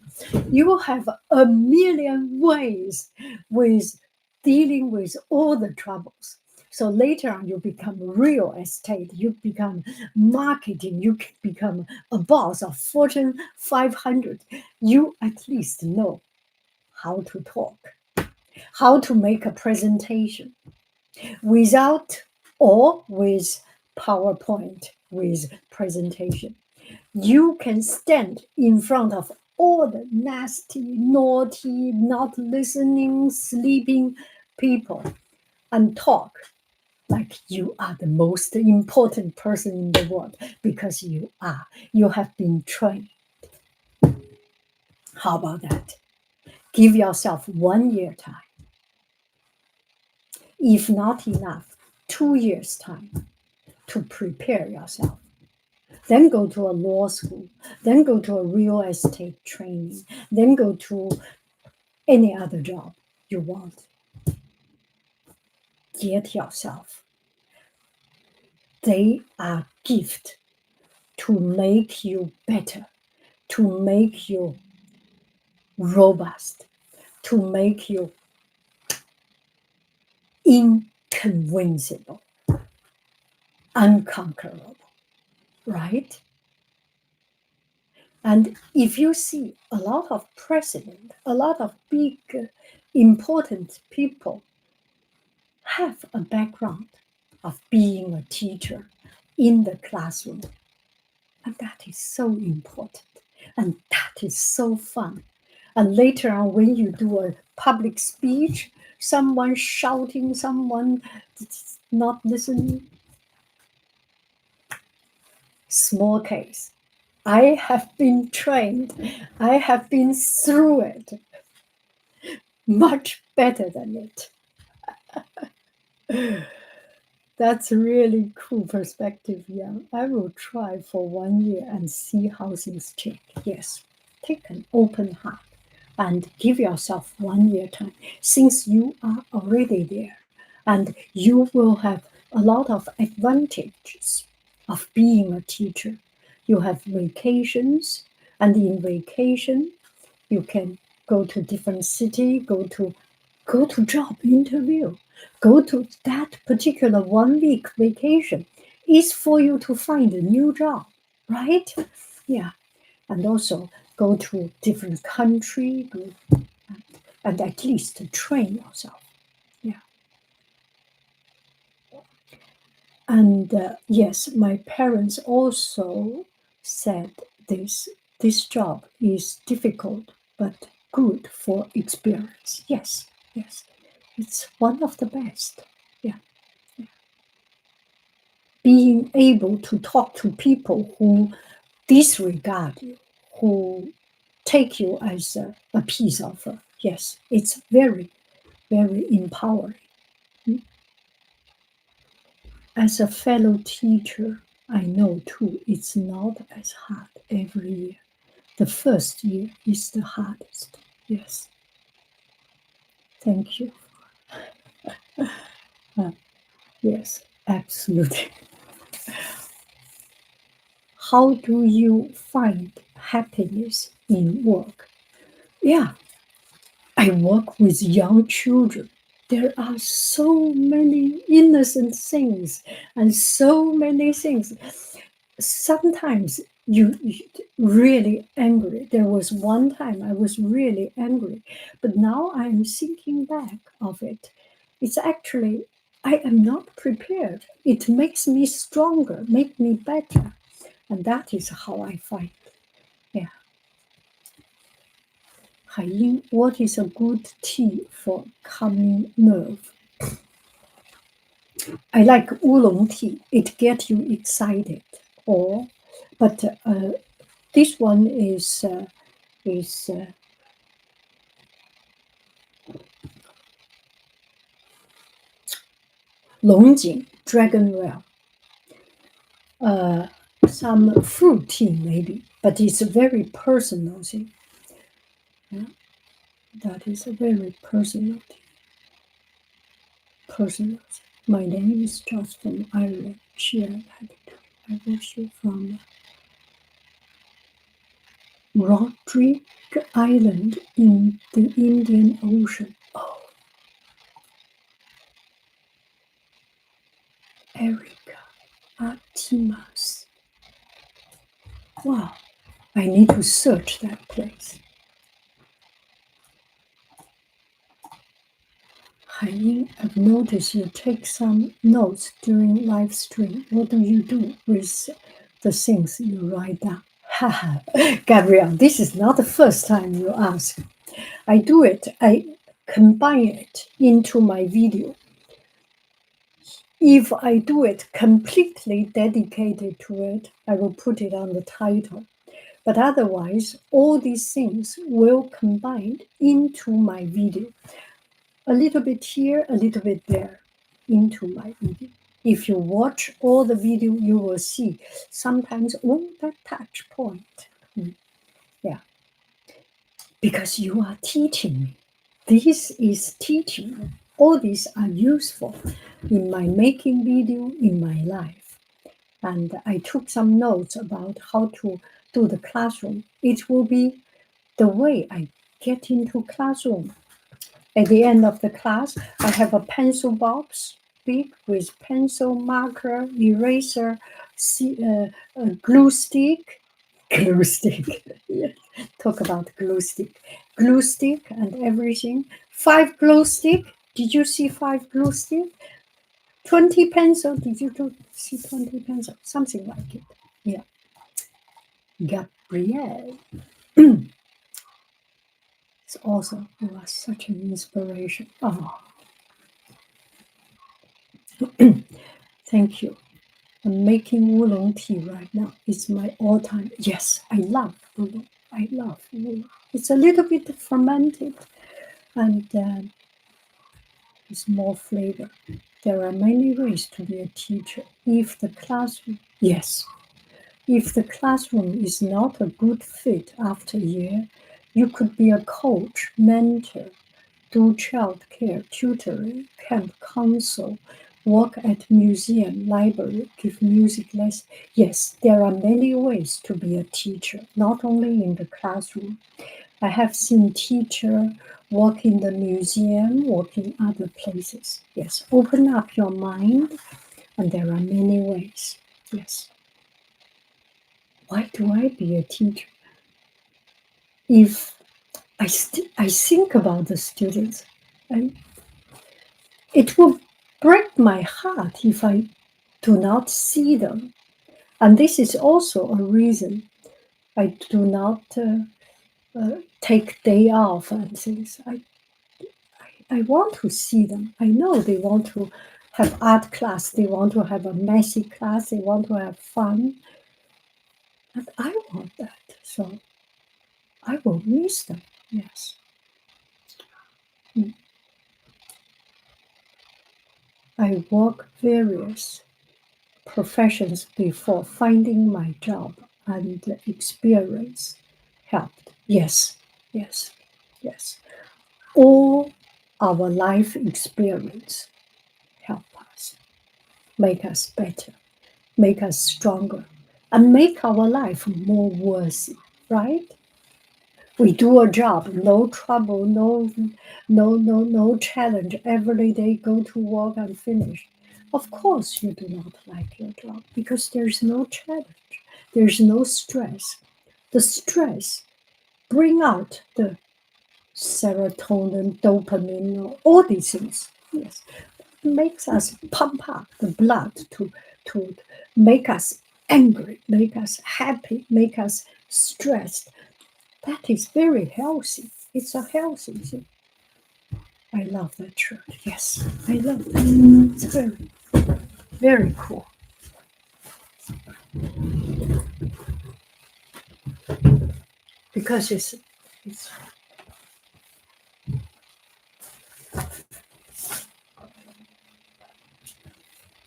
You have a million ways with dealing with all the troubles. So later on, you become real estate, you become marketing, you become a boss of Fortune 500. You at least know how to talk, how to make a presentation without or with PowerPoint, with presentation. You can stand in front of all the nasty, naughty, not listening, sleeping people and talk like you are the most important person in the world because you are. You have been trained. How about that? Give yourself 1 year time. If not enough, 2 years time to prepare yourself. Then go to a law school, then go to a real estate training, then go to any other job you want. Get yourself. They are gift to make you better, to make you robust, to make you inconvincible, unconquerable, right? And if you see a lot of president, a lot of big, important people have a background of being a teacher in the classroom. And that is so important. And that is so fun. And later on, when you do a public speech, someone shouting, someone not listening, small case. I have been trained, I have been through it, much better than it. That's a really cool perspective. Yeah, I will try for 1 year and see how things change. Yes, take an open heart and give yourself 1 year time since you are already there, and you will have a lot of advantages of being a teacher. You have vacations, and in vacation, you can go to different city, go to job interview, go to that particular 1 week vacation is for you to find a new job, right? Yeah, and also go to different country, and at least train yourself. Yeah, and yes, my parents also said this job is difficult but good for experience. Yes, yes, it's one of the best. Yeah, being able to talk to people who disregard you, who take you as a piece of, yes, it's very, very empowering. As a fellow teacher, I know too, it's not as hard every year. The first year is the hardest. Yes, thank you. Yes, absolutely. How do you find happiness in work? Yeah, I work with young children. There are so many innocent things and so many things. Sometimes you really angry. There was one time I was really angry, but now I'm thinking back of it. It's actually I am not prepared. It makes me stronger, make me better, and that is how I find. Yeah. Haiying, what is a good tea for calming nerve? I like oolong tea. It gets you excited. Or, but this one is longjing, dragon well. Uh, some fruit tea maybe, but it's a very personal thing. Yeah, that is a very personal thing. Personal thing. My name is just from Ireland. Share I wish you from Roderick Island in the Indian Ocean. Oh, Erica, Artemis. Wow, I need to search that place. Yanghaiying, I've noticed you take some notes during live stream. What do you do with the things you write down? Haha, Gabrielle, this is not the first time you ask. I do it, I combine it into my video. If I do it completely dedicated to it, I will put it on the title. But otherwise, all these things will combine into my video. A little bit here, a little bit there, into my video. If you watch all the video, you will see sometimes that touch point. Yeah, because you are teaching me. This is teaching me. All these are useful in my making video, in my life. And I took some notes about how to do the classroom. It will be the way I get into classroom. At the end of the class, I have a pencil box, big, with pencil, marker, eraser, glue stick. Glue stick. Yeah. Talk about glue stick and everything. 5 glue stick. Did you see 5 glue stick? 20 pencil. Did you see 20 pencil? Something like it. Yeah. Gabrielle. It's awesome. You are such an inspiration. Oh, thank you. I'm making oolong tea right now. It's my all-time. Yes, I love oolong. I love oolong. It's a little bit fermented and it's more flavor. There are many ways to be a teacher. If the classroom, yes, if the classroom is not a good fit after a year, you could be a coach, mentor, do child care, tutoring, camp counsel, work at museum, library, give music lessons. Yes, there are many ways to be a teacher, not only in the classroom. I have seen teacher work in the museum, work in other places. Yes, open up your mind, and there are many ways. Yes. Why do I be a teacher? If I think about the students, and it will break my heart if I do not see them. And this is also a reason I do not take day off and things. I want to see them. I know they want to have art class, they want to have a messy class, they want to have fun. And I want that. So I will miss them. Yes. I work various professions before finding my job, and the experience helped. Yes, yes, yes. All our life experience help us, make us better, make us stronger, and make our life more worthy, right? We do a job, no trouble, no challenge. Every day go to work and finish. Of course you do not like your job because there's no challenge, there's no stress. The stress bring out the serotonin, dopamine, all these things. Yes, it makes us pump up the blood to make us angry, make us happy, make us stressed. That is very healthy. It's a healthy thing. I love that shirt. Yes, I love that. It's very, very cool. Because it's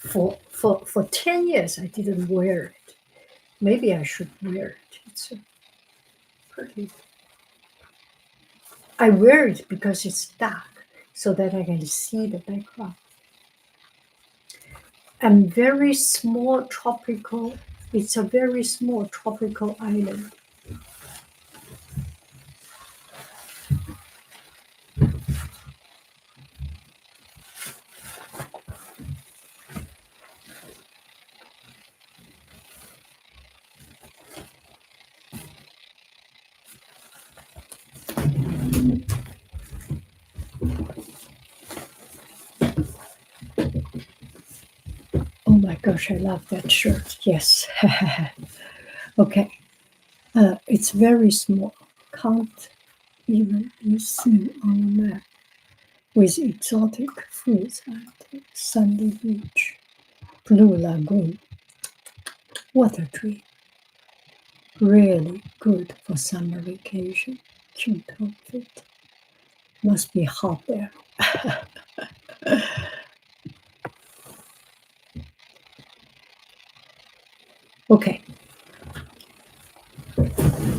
for 10 years I didn't wear it. Maybe I should wear it. It's a pretty. I wear it because it's dark, so that I can see the background. And very small tropical. It's a very small tropical island. my gosh, I love that shirt. Yes. Okay. It's very small. Can't even be seen on a map. With exotic fruits and sandy beach. Blue lagoon. What a dream. Really good for summer vacation. Cute outfit. Must be hot there. Okay.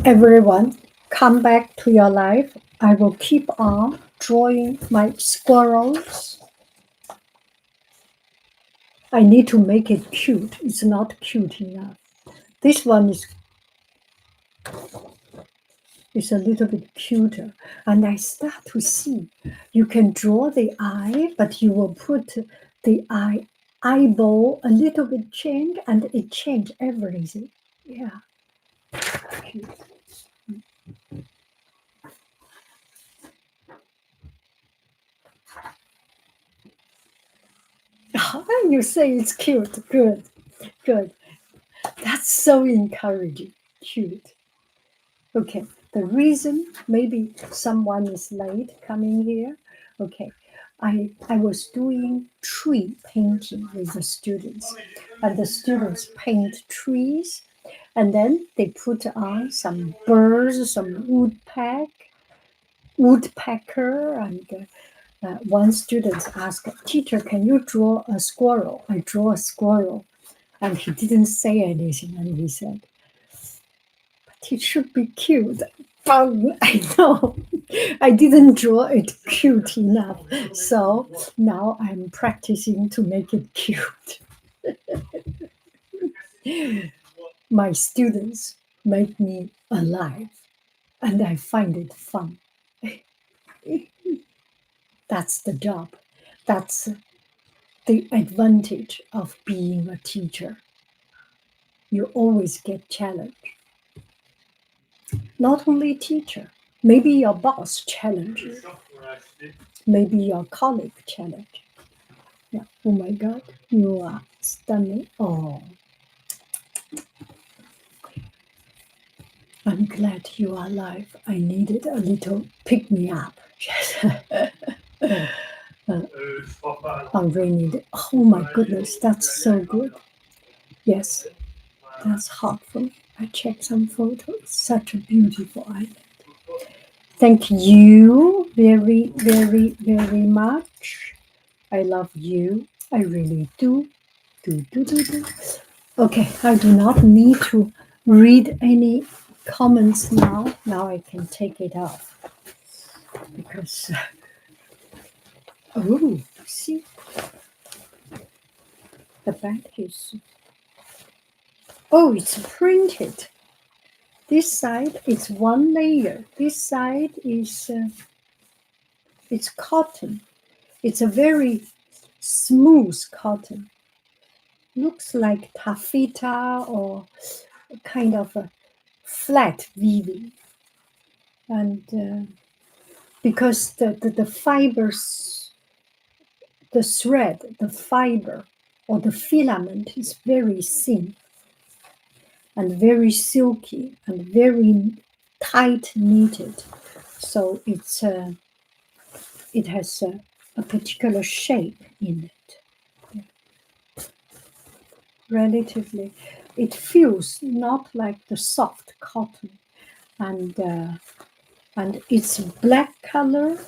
Everyone, come back to your life. I will keep on drawing my squirrels. I need to make it cute. It's not cute enough. This one is a little bit cuter. And I start to see you can draw the eye, but you will put the eyeball a little bit change and it change everything. Yeah. Cute. You say it's cute. Good. Good. That's so encouraging. Cute. Okay. The reason maybe someone is late coming here. Okay. I was doing tree painting with the students, and the students paint trees, and then they put on some birds, some woodpecker, and one student asked, "Teacher, can you draw a squirrel?" I draw a squirrel, and he didn't say anything, and he said, "But it should be cute." I know I didn't draw it cute enough, so now I'm practicing to make it cute. My students make me alive, and I find it fun. That's the job. That's the advantage of being a teacher. You always get challenged. Not only teacher, maybe your boss challenge you. Maybe your colleague challenge. Yeah. Oh my God, you are stunning. Oh, I'm glad you are alive. I needed a little pick me up. On rainy day. Oh my goodness, that's so good. Yes, that's hot for me. I checked some photos. Such a beautiful island. Thank you very, very, very much. I love you. I really do. Do. Okay, I do not need to read any comments now. Now I can take it off because, oh, see, the back is, oh, it's printed. This side is one layer. This side is, it's cotton. It's a very smooth cotton. Looks like taffeta or kind of a flat weaving. And because the fibers, the thread, the fiber or the filament is very thin and very silky and very tight knitted. So it has a particular shape in it. Yeah. Relatively, it feels not like the soft cotton, and it's black color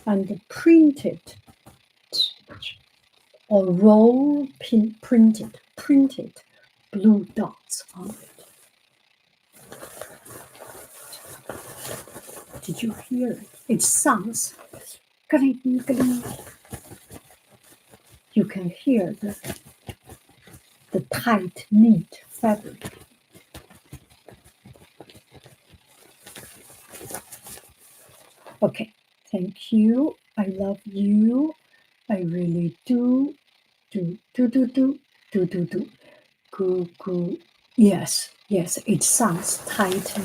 and printed or roll printed blue dots on it. Did you hear it? It sounds gling, gling. You can hear the tight knit fabric. Okay, thank you. I love you. I really do. Do. Goo. Yes, it sounds tight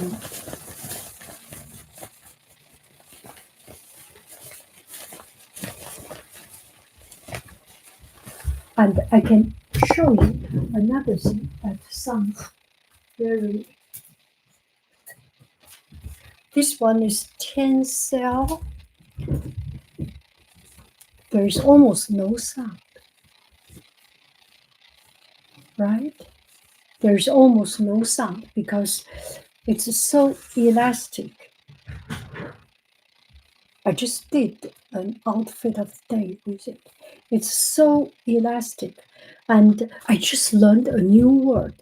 and I can show you another thing that sounds very. This one is 10 cell. There is almost no sound, right? There's almost no sound because it's so elastic. I just did an outfit of the day with it. It's so elastic. And I just learned a new word.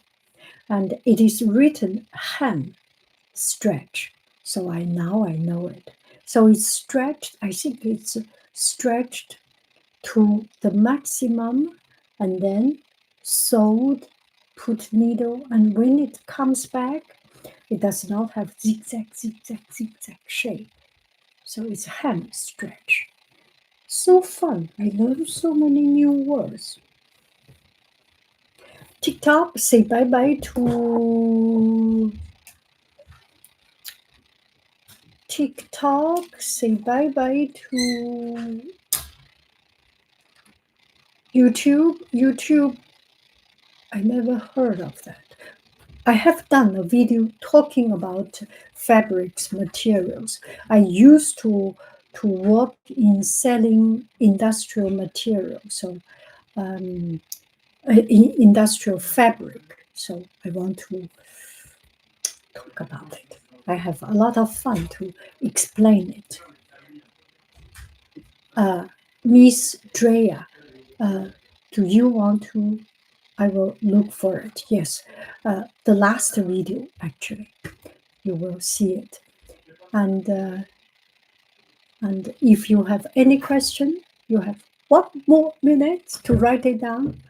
And it is written ham stretch. So now I know it. So it's stretched, I think it's stretched to the maximum and then sewed, put needle, and when it comes back, it does not have zigzag, zigzag, zigzag shape. So it's hand stretch. So fun. I learned so many new words. TikTok, say bye-bye to TikTok, say bye-bye to YouTube. YouTube, I never heard of that. I have done a video talking about fabrics materials. I used to work in selling industrial materials, so industrial fabric. So I want to talk about it. I have a lot of fun to explain it. Miss Drea, do you want to? I will look for it. Yes, the last video actually, you will see it. And if you have any question, you have 1 more minute to write it down.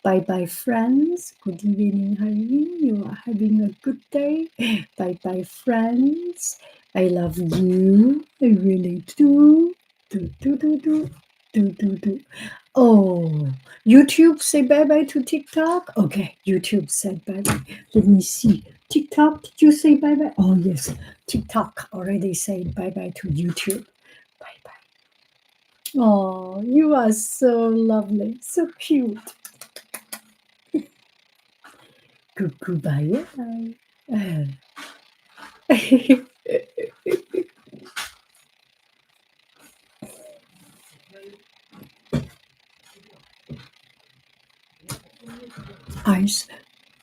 Bye bye, friends. Good evening, Irene. You are having a good day. Bye bye, friends. I love you. I really do. Do, do, do, do. Do, do, do. Oh, YouTube say bye bye to TikTok. Okay, YouTube said bye bye. Let me see. TikTok, did you say bye bye? Oh, yes. TikTok already said bye bye to YouTube. Bye bye. Oh, you are so lovely. So cute. Goodbye. Eyes.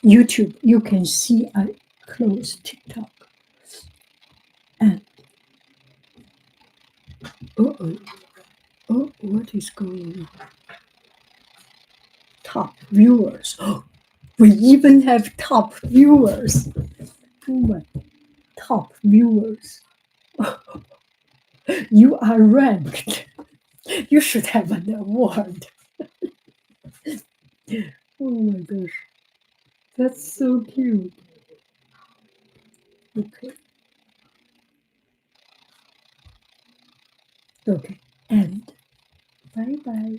YouTube, you can see I close TikTok. And oh, what is going on? Top viewers. Oh, we even have top viewers. Oh my, top viewers. You are ranked. You should have an award. Oh my gosh. That's so cute. Okay. Okay. And bye bye.